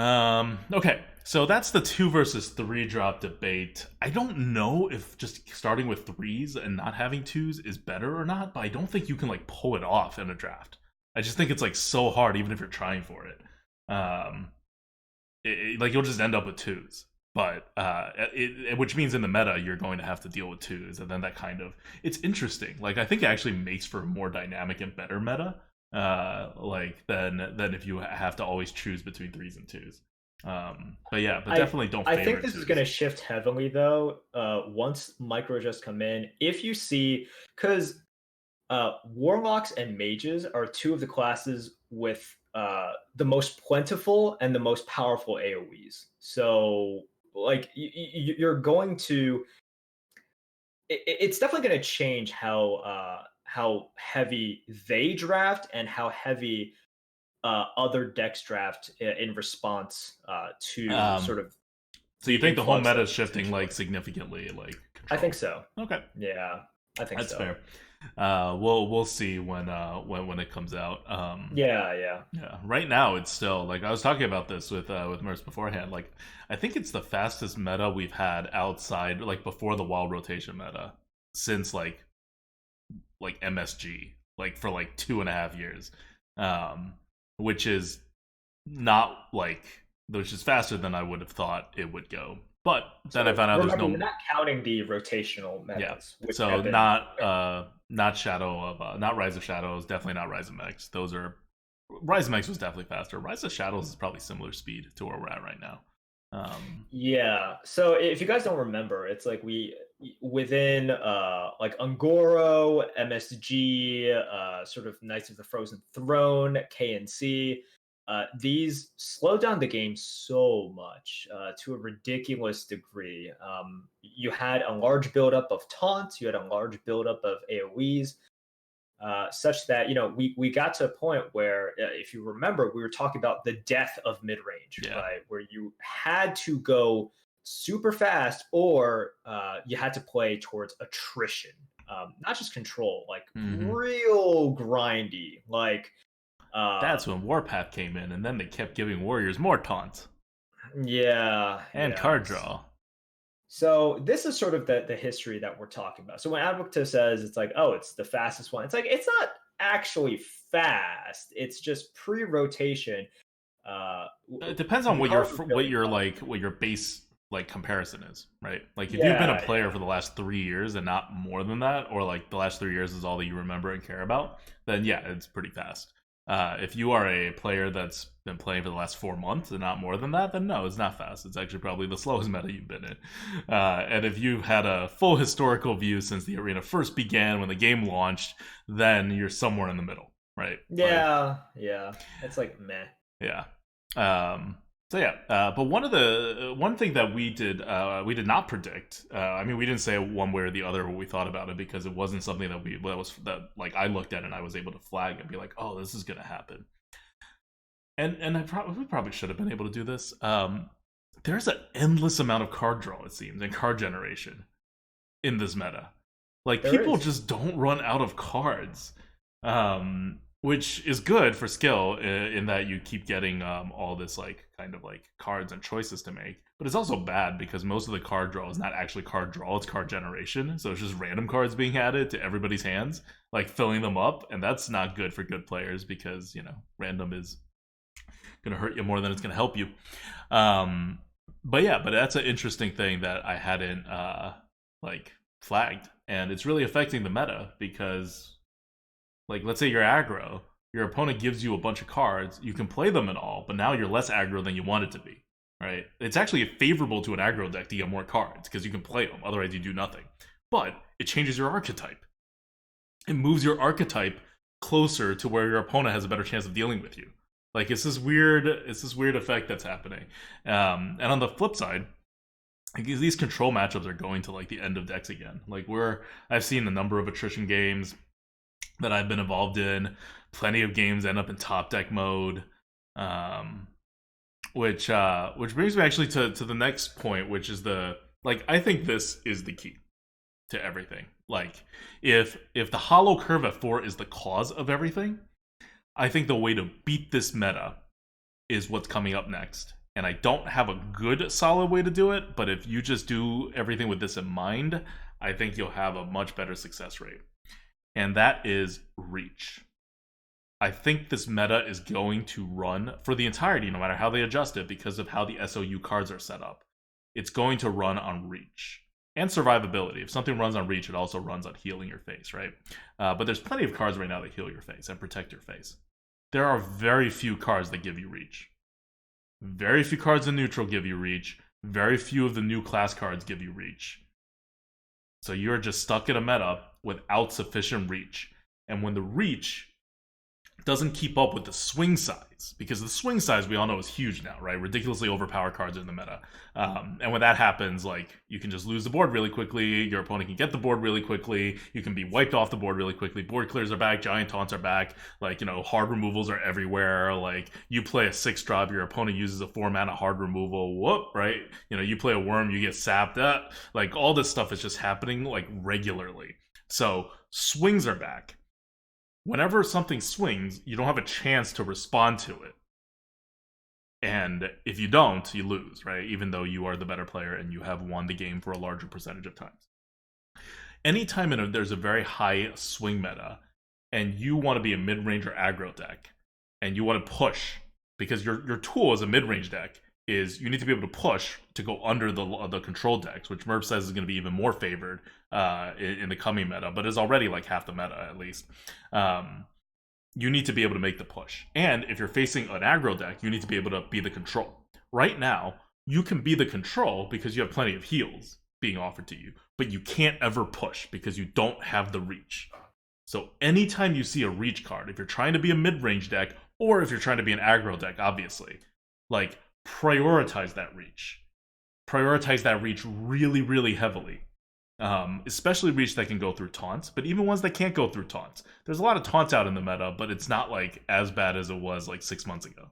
Okay, so that's the 2 versus 3 drop debate. I don't know if just starting with 3s and not having 2s is better or not, but I don't think you can like pull it off in a draft. I just think it's like so hard, even if you're trying for it. Like you'll just end up with 2s, but which means in the meta you're going to have to deal with 2s, and then that kind of it's interesting. Like I think it actually makes for a more dynamic and better meta. Like than if you have to always choose between 3s and 2s. But definitely don't. I think this is going to shift heavily though. Once micro just come in, if you see, because warlocks and mages are 2 of the classes with the most plentiful and the most powerful AOE's. So like you're going to, it's definitely going to change how heavy they draft and how heavy other decks draft in response to sort of. So you think the whole meta is shifting like significantly? Like control? I think so. Okay. Yeah, I think that's so. fair. We'll see when it comes out. Yeah. Right now, it's still like I was talking about this with Merce beforehand. Like I think it's the fastest meta we've had outside, like before the wild rotation meta, since like MSG, like for like 2.5 years, which is not like which is faster than I would have thought it would go. But then I found out there's no. We're not counting the rotational metas. Yeah. So not Shadow of not Rise of Shadows, definitely not Rise of Mex. Those are Rise of Mex was definitely faster. Rise of Shadows is probably similar speed to where we're at right now. Yeah. So if you guys don't remember, it's like we within like Ungoro, MSG, sort of Knights of the Frozen Throne, KNC. These slow down the game so much to a ridiculous degree. You had a large buildup of taunts, you had a large buildup of AoEs, such that we got to a point where, if you remember, we were talking about the death of mid range, right? Where you had to go super fast, or you had to play towards attrition, not just control, like real grindy, like. That's when Warpath came in, and then they kept giving warriors more taunts. Yeah. And card draw. So this is sort of the history that we're talking about. So when Advocate says it's like, oh, it's the fastest one, it's like it's not actually fast. It's just pre-rotation. It depends on what your base like comparison is, right? Like if you've been a player for the last 3 years and not more than that, or like the last 3 years is all that you remember and care about, then yeah, it's pretty fast. If you are a player that's been playing for the last 4 months and not more than that, then no, it's not fast. It's actually probably the slowest meta you've been in. And if you've had a full historical view since the arena first began, when the game launched, then you're somewhere in the middle, right? Yeah. It's like meh. Yeah. So yeah, but one thing that we did not predict. I mean, we didn't say one way or the other what we thought about it because it wasn't something that like I looked at and I was able to flag and be like, oh, this is gonna happen. And we probably should have been able to do this. There's an endless amount of card draw, it seems, and card generation in this meta. Like people just don't run out of cards. Which is good for skill in that you keep getting all this like kind of like cards and choices to make, but it's also bad because most of the card draw is not actually card draw, it's card generation, so it's just random cards being added to everybody's hands, like filling them up, and that's not good for good players because random is gonna hurt you more than it's gonna help you. But that's an interesting thing that I hadn't like flagged, and it's really affecting the meta because, like, let's say you're aggro, your opponent gives you a bunch of cards, you can play them and all, but now you're less aggro than you want it to be, right? It's actually favorable to an aggro deck to get more cards, because you can play them, otherwise you do nothing. But it changes your archetype. It moves your archetype closer to where your opponent has a better chance of dealing with you. Like, it's this weird effect that's happening. And on the flip side, these control matchups are going to like the end of decks again. Like I've seen a number of attrition games that I've been involved in. Plenty of games end up in top deck mode, which brings me actually to the next point, which is I think this is the key to everything. Like, if the hollow curve at 4 is the cause of everything, I think the way to beat this meta is what's coming up next. And I don't have a good solid way to do it, but if you just do everything with this in mind, I think you'll have a much better success rate. And that is reach. I think this meta is going to run for the entirety, no matter how they adjust it, because of how the SOU cards are set up. It's going to run on reach and survivability. If something runs on reach, it also runs on healing your face, right? But there's plenty of cards right now that heal your face and protect your face. There are very few cards that give you reach. Very few cards in neutral give you reach. Very few of the new class cards give you reach. So you're just stuck in a meta without sufficient reach. And when the reach doesn't keep up with the swing size, because the swing size we all know is huge now, right? Ridiculously overpowered cards are in the meta. And when that happens, like, you can just lose the board really quickly, your opponent can get the board really quickly, you can be wiped off the board really quickly, board clears are back, giant taunts are back, like, hard removals are everywhere, like, you play a 6-drop, your opponent uses a 4-mana hard removal, whoop, right? You play a worm, you get sapped up, like, all this stuff is just happening, like, regularly. So, swings are back. Whenever something swings, you don't have a chance to respond to it. And if you don't, you lose, right? Even though you are the better player and you have won the game for a larger percentage of times. Anytime there's a very high swing meta, and you want to be a mid-range or aggro deck, and you want to push, because your tool as a mid-range deck is you need to be able to push to go under the control decks, which Merv says is going to be even more favored in the coming meta, but is already like half the meta at least. You need to be able to make the push. And if you're facing an aggro deck, you need to be able to be the control. Right now, you can be the control because you have plenty of heals being offered to you, but you can't ever push because you don't have the reach. So anytime you see a reach card, if you're trying to be a mid-range deck, or if you're trying to be an aggro deck, obviously, like, prioritize that reach. Prioritize that reach really, really heavily. Especially reach that can go through taunts, but even ones that can't go through taunts. There's a lot of taunts out in the meta, but it's not like as bad as it was like 6 months ago.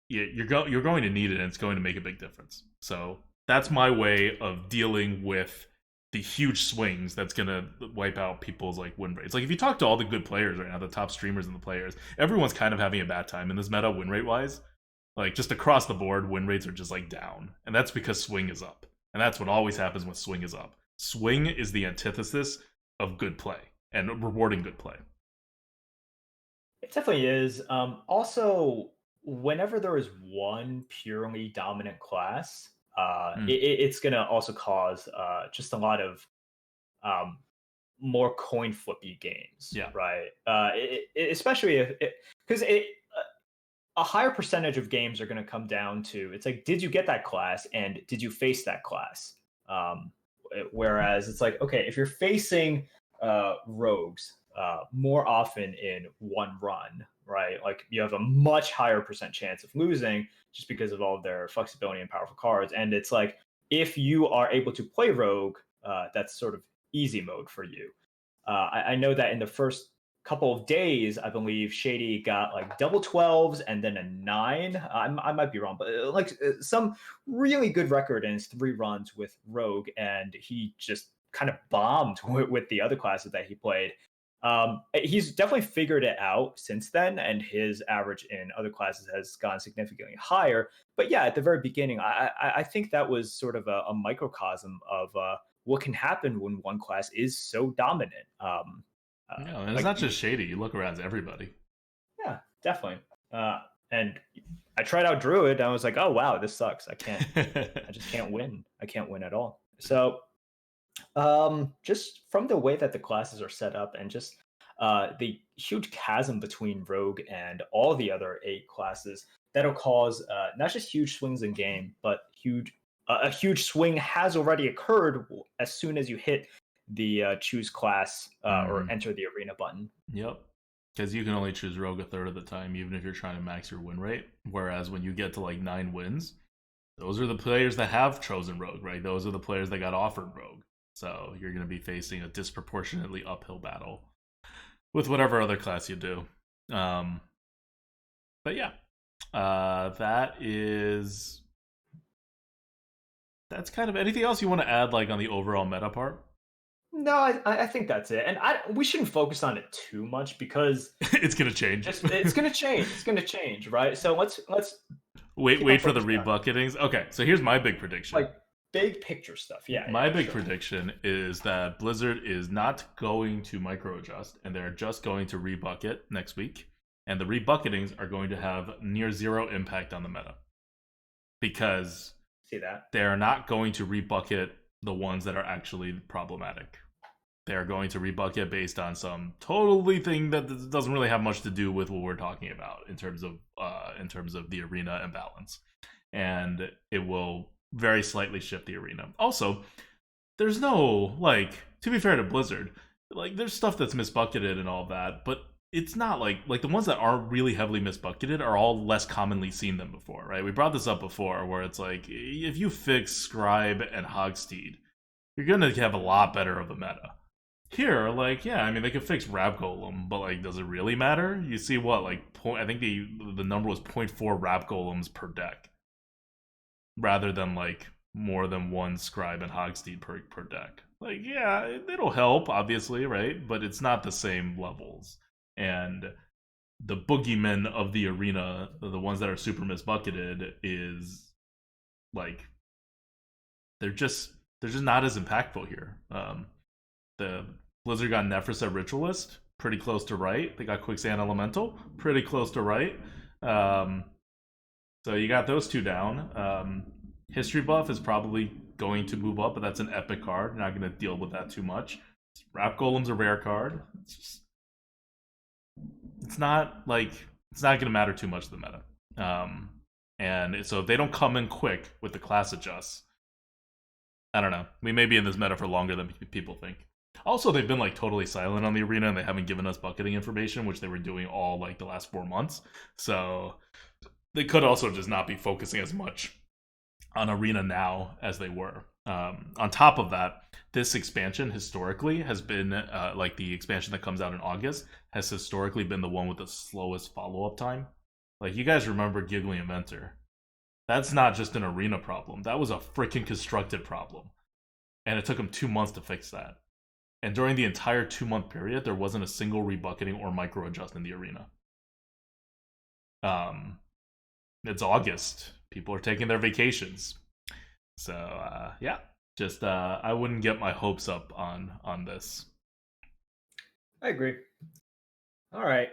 You're going to need it, and it's going to make a big difference. So that's my way of dealing with the huge swings that's gonna wipe out people's like win rates. Like, if you talk to all the good players right now, the top streamers and the players, everyone's kind of having a bad time in this meta win rate wise. Like, just across the board, win rates are just like down, and that's because swing is up. And that's what always happens when swing is up. Swing is the antithesis of good play and rewarding good play. It definitely is. Also, whenever there is one purely dominant class, it's going to also cause just a lot of more coin flippy games, Yeah. right? Especially if because a higher percentage of games are going to come down to it's like, did you get that class and did you face that class? Um, Whereas it's like, okay, if you're facing rogues more often in one run, right? Like you have a much higher percent chance of losing just because of all of their flexibility and powerful cards. And it's like, if you are able to play rogue, that's sort of easy mode for you. I know that in the first couple of days, I believe Shady got like double 12s and then a 9. I might be wrong, but some really good record in his 3 runs with Rogue, and he just kind of bombed with the other classes that he played. He's definitely figured it out since then, and his average in other classes has gone significantly higher. But yeah, at the very beginning, I think that was sort of a microcosm of what can happen when one class is so dominant. Yeah, and it's Like not just Shady. You look around, it's everybody. yeah, definitely. And I tried out Druid, and I was like, oh wow, this sucks. I just can't win. I can't win at all. So, just from the way that the classes are set up, and just the huge chasm between Rogue and all the other 8 classes, that'll cause not just huge swings in game, but a huge swing has already occurred as soon as you hit the choose class or enter the arena button. Yep. Because you can only choose Rogue a third of the time, even if you're trying to max your win rate. Whereas when you get to like 9 wins, those are the players that have chosen Rogue, right? Those are the players that got offered Rogue. So you're going to be facing a disproportionately uphill battle with whatever other class you do. But yeah, that's kind of anything else you want to add, like on the overall meta part. No, I think that's it, and we shouldn't focus on it too much because it's gonna change. It's gonna change. It's gonna change, right? So let's wait for the rebucketings. Okay, so here's my big prediction. Like big picture stuff. Yeah. My big prediction is that Blizzard is not going to micro adjust, and they're just going to rebucket next week, and the rebucketings are going to have near zero impact on the meta because see that they're not going to rebucket the ones that are actually problematic. They're going to rebucket based on some totally thing that doesn't really have much to do with what we're talking about in terms of the arena imbalance, and it will very slightly shift the arena. Also, there's no to be fair to Blizzard, there's stuff that's misbucketed and all of that, but it's not like the ones that are really heavily misbucketed are all less commonly seen than before, right? We brought this up before where it's like if you fix Scribe and Hogsteed, you're gonna have a lot better of a meta. Here, I mean, they could fix Rab Golem, but does it really matter? You see what, I think the number was 0.4 Rab Golems per deck, rather than more than one Scribe and Hogsteed per deck. Yeah, it'll help, obviously, right? But it's not the same levels. And the boogeymen of the arena, the ones that are super misbucketed, is they're just not as impactful here. The Blizzard got Nephris Ritualist, pretty close to right. They got Quicksand Elemental, pretty close to right. So you got those two down. History Buff is probably going to move up, but that's an epic card. You're not going to deal with that too much. Rap Golem's a rare card. It's not going to matter too much to the meta. And so if they don't come in quick with the class adjusts, I don't know. We may be in this meta for longer than people think. Also, they've been totally silent on the arena, and they haven't given us bucketing information, which they were doing all the last 4 months. So they could also just not be focusing as much on arena now as they were. On top of that, this expansion historically has been the expansion that comes out in August has historically been the one with the slowest follow-up time. You guys remember Giggling Inventor. That's not just an arena problem. That was a freaking constructed problem. And it took them 2 months to fix that. And during the entire 2-month period, there wasn't a single rebucketing or micro adjust in the arena. It's August. People are taking their vacations. So, yeah. Just, I wouldn't get my hopes up on this. I agree. All right.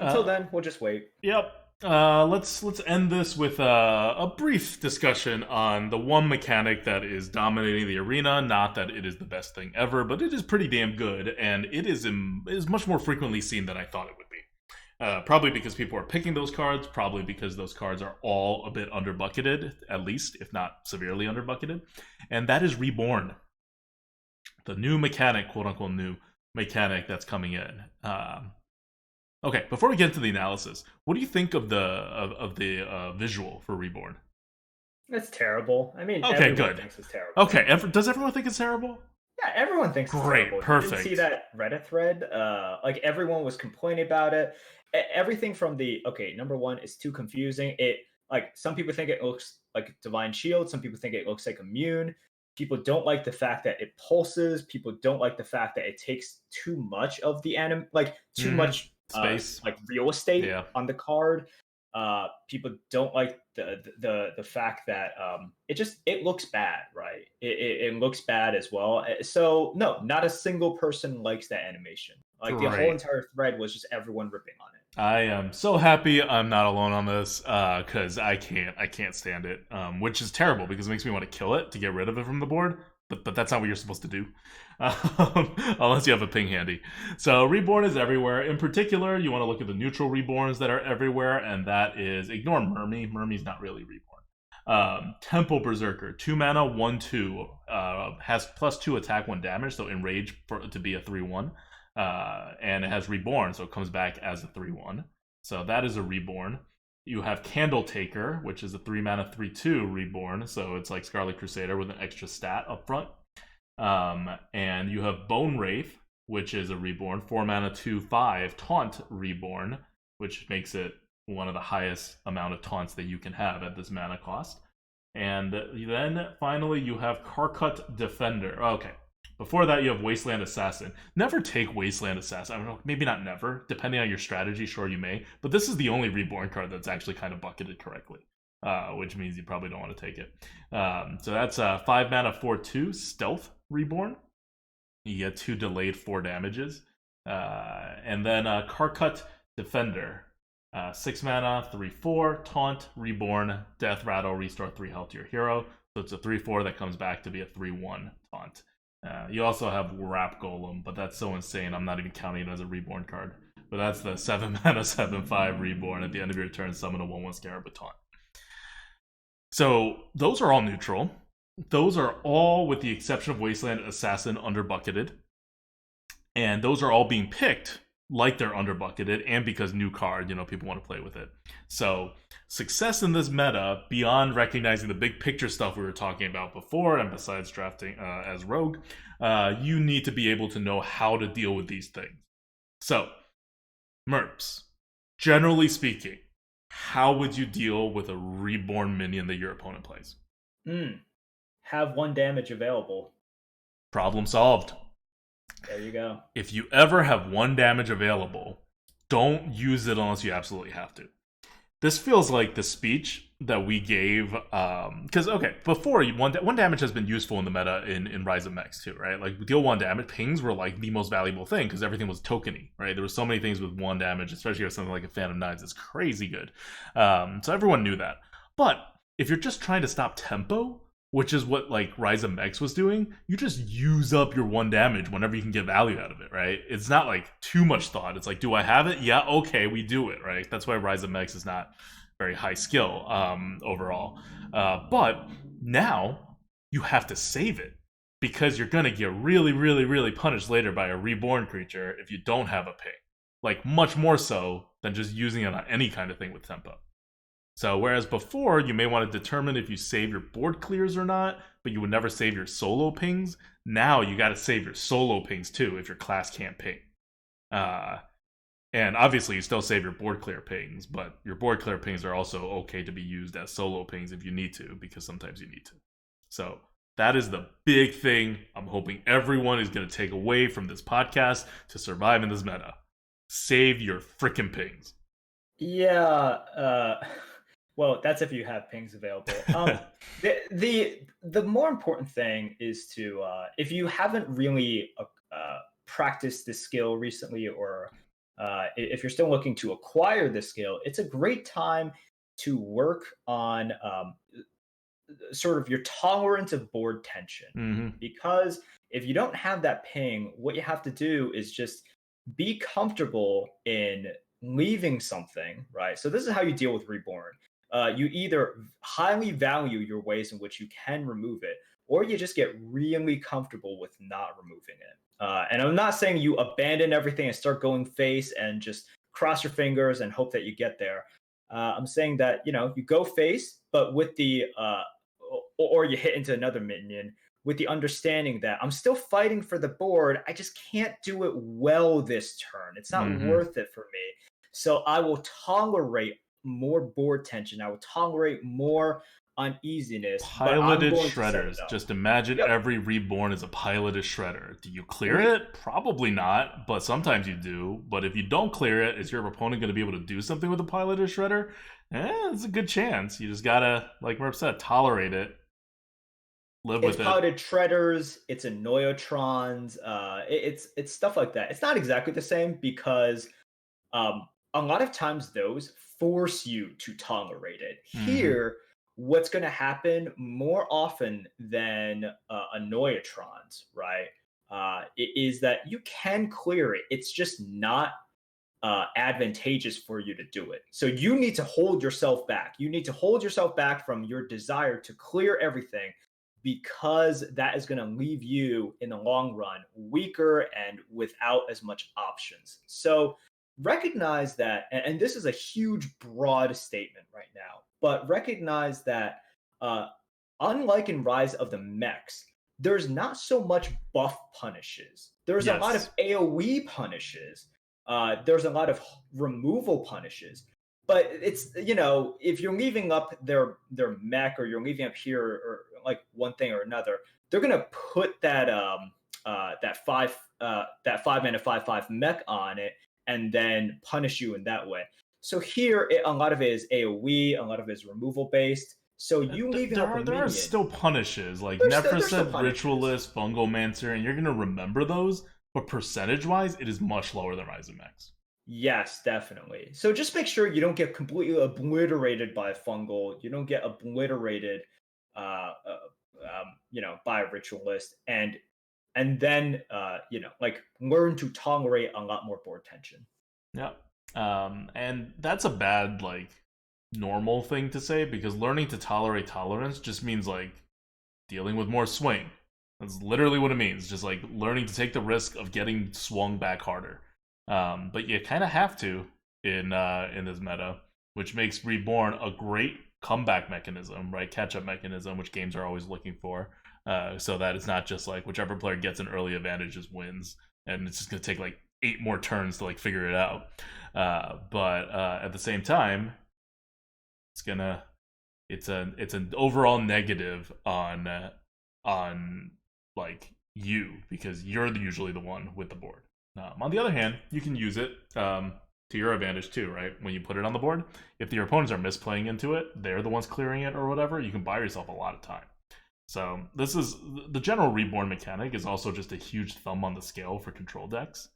Until then, we'll just wait. Yep. Let's end this with a brief discussion on the one mechanic that is dominating the arena. Not that it is the best thing ever, but it is pretty damn good, and it is much more frequently seen than I thought it would be. Probably because people are picking those cards, probably because those cards are all a bit underbucketed, at least, if not severely underbucketed, and that is Reborn, the new mechanic, quote unquote new mechanic that's coming in. Okay, before we get into the analysis, what do you think of the visual for Reborn? It's terrible. I mean, Okay, everyone good. thinks it's terrible. Okay, does everyone think it's terrible? Yeah, everyone thinks it's Great, terrible. You perfect. didn't see that Reddit thread? Like everyone was complaining about it. Everything from number one, it's too confusing. It like some people think it looks like Divine Shield. Some people think it looks like Immune. People don't like the fact that it pulses. People don't like the fact that it takes too much of the too much space, like real estate yeah. on the card. People don't like the fact that it looks bad, right? It looks bad as well. So no, not a single person likes that animation. Like the whole entire thread was just everyone ripping on it. I am so happy I'm not alone on this because I can't stand it, which is terrible because it makes me want to kill it to get rid of it from the board. But that's not what you're supposed to do, unless you have a ping handy. So Reborn is everywhere. In particular, you want to look at the neutral Reborns that are everywhere, and that is ignore Murmy. Murmy's not really Reborn. Temple Berserker, 2 mana, 1/2, has +2 attack, 1 damage, so enrage to be a 3/1. And it has Reborn, so it comes back as a 3/1. So that is a Reborn. You have Candle Taker, which is a 3 mana 3/2 Reborn, so it's like Scarlet Crusader with an extra stat up front. And you have Bone Wraith, which is a Reborn, 4 mana 2/5 Taunt Reborn, which makes it one of the highest amount of taunts that you can have at this mana cost. And then finally you have Karkut Defender. Okay. Before that, you have Wasteland Assassin. Never take Wasteland Assassin. I don't know, maybe not never. Depending on your strategy, sure you may. But this is the only Reborn card that's actually kind of bucketed correctly, which means you probably don't want to take it. So that's 5 mana 4/2 Stealth Reborn. You get 2 delayed 4 damages. And then Karkut Defender. 6 mana 3/4 Taunt Reborn. Death Rattle, restore 3 health to your hero. So it's a 3/4 that comes back to be a 3/1 Taunt. You also have Wrap Golem, but that's so insane I'm not even counting it as a Reborn card. But that's the 7 mana 7/5 Reborn. At the end of your turn, summon a 1/1 Scarab with Taunt. So those are all neutral. Those are all, with the exception of Wasteland Assassin, underbucketed. And those are all being picked like they're underbucketed, and because new card, people want to play with it. So success in this meta, beyond recognizing the big picture stuff we were talking about before, and besides drafting as Rogue, you need to be able to know how to deal with these things. So, Merps, generally speaking, how would you deal with a Reborn minion that your opponent plays? Have 1 damage available. Problem solved. There you go. If you ever have 1 damage available, don't use it unless you absolutely have to. This feels like the speech that we gave, because, before, 1 damage has been useful in the meta in Rise of Mechs too, right? Like, deal 1 damage, pings were like the most valuable thing, because everything was tokeny, right? There were so many things with 1 damage, especially with something like a Phantom Knives, it's crazy good. So everyone knew that. But if you're just trying to stop tempo, which is what like Rise of Mechs was doing, you just use up your 1 damage whenever you can get value out of it, right? It's not like too much thought. It's like, do I have it? Yeah, okay, we do it, right? That's why Rise of Mechs is not very high skill overall. But now you have to save it, because you're gonna get really, really, really punished later by a Reborn creature if you don't have a ping. Like, much more so than just using it on any kind of thing with tempo. So whereas before, you may want to determine if you save your board clears or not, but you would never save your solo pings, now you got to save your solo pings too if your class can't ping. And obviously you still save your board clear pings, but your board clear pings are also okay to be used as solo pings if you need to, because sometimes you need to. So that is the big thing I'm hoping everyone is going to take away from this podcast to survive in this meta. Save your frickin' pings. Yeah, well, that's if you have pings available. The more important thing is to, if you haven't really practiced this skill recently, or If you're still looking to acquire this skill, it's a great time to work on sort of your tolerance of board tension. Mm-hmm. Because if you don't have that ping, what you have to do is just be comfortable in leaving something, right? So this is how you deal with reborn. You either highly value your ways in which you can remove it, or you just get really comfortable with not removing it. And I'm not saying you abandon everything and start going face and just cross your fingers and hope that you get there. I'm saying that you go face, but with the or you hit into another minion with the understanding that I'm still fighting for the board. I just can't do it well this turn. It's not Mm-hmm. worth it for me. So I will tolerate more board tension. I will tolerate more uneasiness, but I'm Piloted going to set it shredders. up. Just imagine Yep. every reborn is a piloted shredder. Do you clear We it? Probably not, but sometimes you do. But if you don't clear it, is your opponent going to be able to do something with a piloted shredder? It's a good chance. You just gotta, like Merp said, tolerate it, live It's with it. piloted shredders. It's annoyatrons. It's stuff like that. It's not exactly the same because a lot of times those force you to tolerate it. Mm-hmm. Here, what's going to happen more often than annoyatrons, right? Is that you can clear it. It's just not advantageous for you to do it. So you need to hold yourself back. You need to hold yourself back from your desire to clear everything because that is going to leave you in the long run weaker and without as much options. So recognize that, and this is a huge, broad statement right now, but recognize that uh, unlike in Rise of the Mechs, there's not so much buff punishes. There's a lot of Yes. AoE punishes. There's a lot of removal punishes. But it's if you're leaving up their mech or you're leaving up here or like one thing or another, they're gonna put that 5 mana 5/5 mech on it and then punish you in that way. So here, a lot of it is AOE, a lot of it is removal based. So you leaving There up a are minion, still punishes like there's still Nephrosid, punishes. Ritualist, Fungomancer, and you're gonna remember those. But percentage wise, it is much lower than Rise of Max. Yes, definitely. So just make sure you don't get completely obliterated by a fungal. You don't get obliterated, by a ritualist, and then like learn to tolerate a lot more board tension. Yeah. And that's a bad like normal thing to say because learning to tolerate tolerance just means like dealing with more swing. That's literally what it means. Just like learning to take the risk of getting swung back harder. But you kind of have to in this meta, which makes Reborn a great comeback mechanism, right? Catch up mechanism, which games are always looking for. So that it's not just like whichever player gets an early advantage just wins, and it's just gonna take like 8 more turns to like figure it out. But at the same time, it's gonna it's an overall negative on like you because you're usually the one with the board. On the other hand, you can use it to your advantage too, right? When you put it on the board, if your opponents are misplaying into it, they're the ones clearing it or whatever. You can buy yourself a lot of time. So this is the general reborn mechanic is also just a huge thumb on the scale for control decks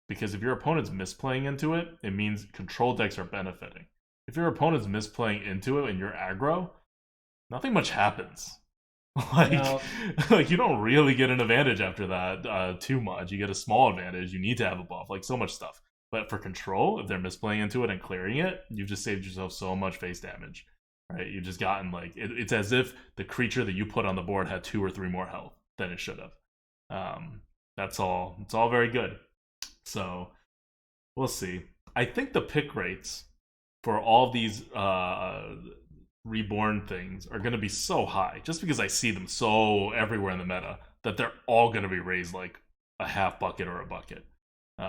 because if your opponent's misplaying into it, it means control decks are benefiting. If your opponent's misplaying into it and you're aggro, nothing much happens. like, No, like you don't really get an advantage after that too much. You get a small advantage. You need to have a buff, like so much stuff. But for control, if they're misplaying into it and clearing it, you've just saved yourself so much face damage. Right? You've just gotten like it's as if the creature that you put on the board had 2 or 3 more health than it should have. That's all. It's all very good. So we'll see. I think the pick rates for all these reborn things are going to be so high just because I see them so everywhere in the meta that they're all going to be raised like a half bucket or a bucket,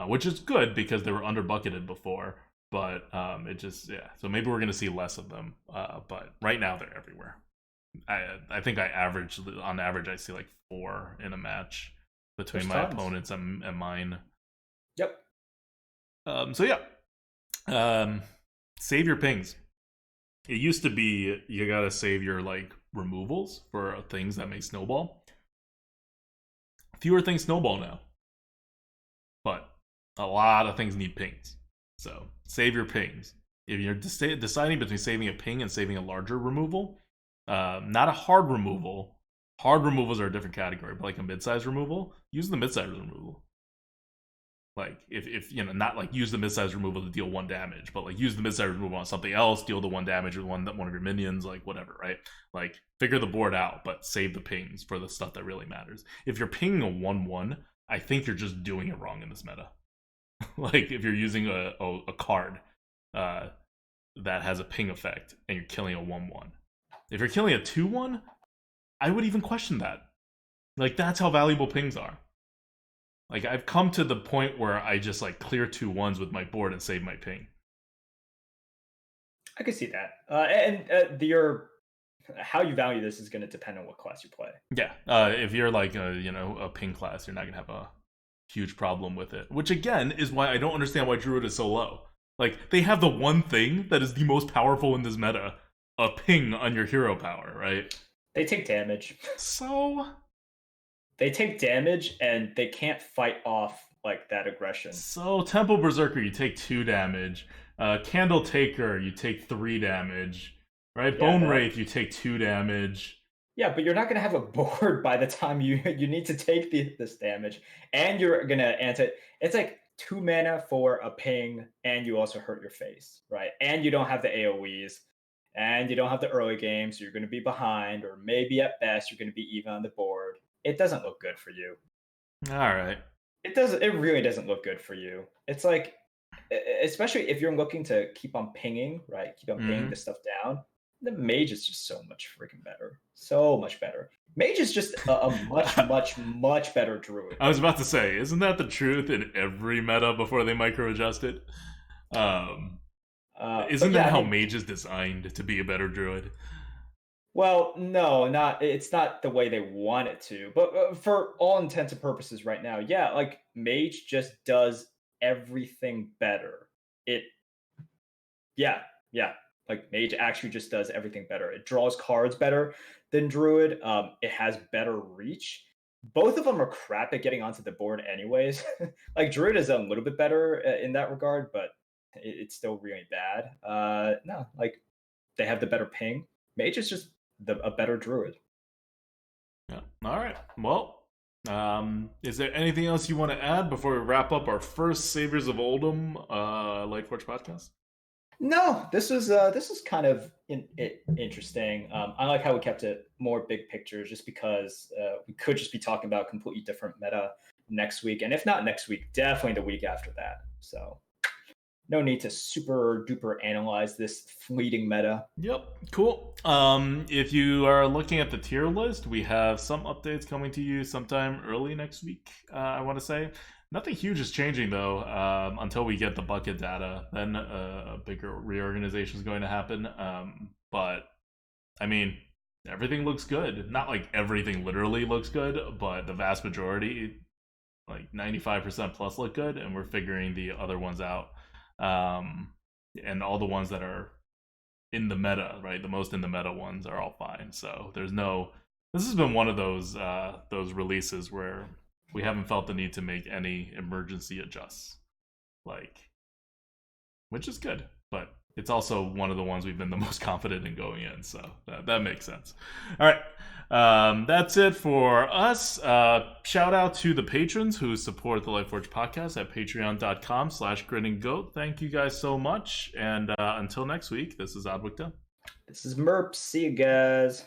which is good because they were under bucketed before. But it just so maybe we're going to see less of them. But right now they're everywhere. I think on average I see like 4 in a match between there's my tons. opponents and mine. Yep. So yeah, save your pings. It used to be you gotta save your like removals for things that make snowball. Fewer things snowball now, but a lot of things need pings. So save your pings. If you're deciding between saving a ping and saving a larger removal, not a hard removal. Hard removals are a different category, but like a mid-size removal, use the mid-size removal. Like if you know, not like use the mid-size removal to deal 1 damage, but like use the mid-size removal on something else, deal the 1 damage with one of your minions, like whatever, right? Like figure the board out, but save the pings for the stuff that really matters. If you're pinging a 1/1, I think you're just doing it wrong in this meta. Like if you're using a card that has a ping effect and you're killing a 1/1. If you're killing a 2/1, I would even question that. Like that's how valuable pings are. Like I've come to the point where I just like clear 2/1s with my board and save my ping. I can see that. And your how you value this is going to depend on what class you play. Yeah, if you're like a ping class, you're not gonna have a huge problem with it. Which again is why I don't understand why Druid is so low. Like they have the one thing that is the most powerful in this meta, a ping on your hero power, right? They take damage. So they take damage and they can't fight off like that aggression. So Temple Berserker, you take 2 damage. Candle Taker, you take 3 damage. Right? Yeah, Bone Wraith, you take 2 damage. Yeah, but you're not going to have a board by the time you need to take this damage. And you're going to anti... It's like 2 mana for a ping, and you also hurt your face, right? And you don't have the AoEs, and you don't have the early game, so you're going to be behind, or maybe at best you're going to be even on the board. It doesn't look good for you. All right. It really doesn't look good for you. It's like, especially if you're looking to keep on pinging, right? Keep on pinging this stuff down. The mage is just so much freaking better. So much better. Mage is just a much, much, much better druid. I was about to say, isn't that the truth in every meta before they micro-adjust it? Isn't that how mage is designed to be a better druid? Well, no, it's not the way they want it to. But for all intents and purposes right now, yeah, like mage just does everything better. Like mage actually just does everything better. It draws cards better than druid. It has better reach. Both of them are crap at getting onto the board anyways. Like druid is a little bit better in that regard, but it's still really bad. No, like they have the better ping. Mage is just a better druid. Yeah. All right. Well, is there anything else you want to add before we wrap up our first Saviors of Oldham Lightforge podcast? No, this was kind of interesting. I like how we kept it more big picture, just because we could just be talking about completely different meta next week, and if not next week, definitely the week after that. So no need to super duper analyze this fleeting meta. Yep, cool. If you are looking at the tier list, we have some updates coming to you sometime early next week. I want to say. Nothing huge is changing, though, until we get the bucket data. Then a bigger reorganization is going to happen. But, I mean, everything looks good. Not like everything literally looks good, but the vast majority, like 95% plus, look good. And we're figuring the other ones out. And all the ones that are in the meta, right? The most in the meta ones are all fine. So there's no... This has been one of those releases where... we haven't felt the need to make any emergency adjusts, which is good, but it's also one of the ones we've been the most confident in going in, so that makes sense. All right, that's it for us. Shout out to the patrons who support the Lightforge podcast at patreon.com/grinandgoat. Thank you guys so much, and until next week, this is Adwicta. This is Merp. See you guys.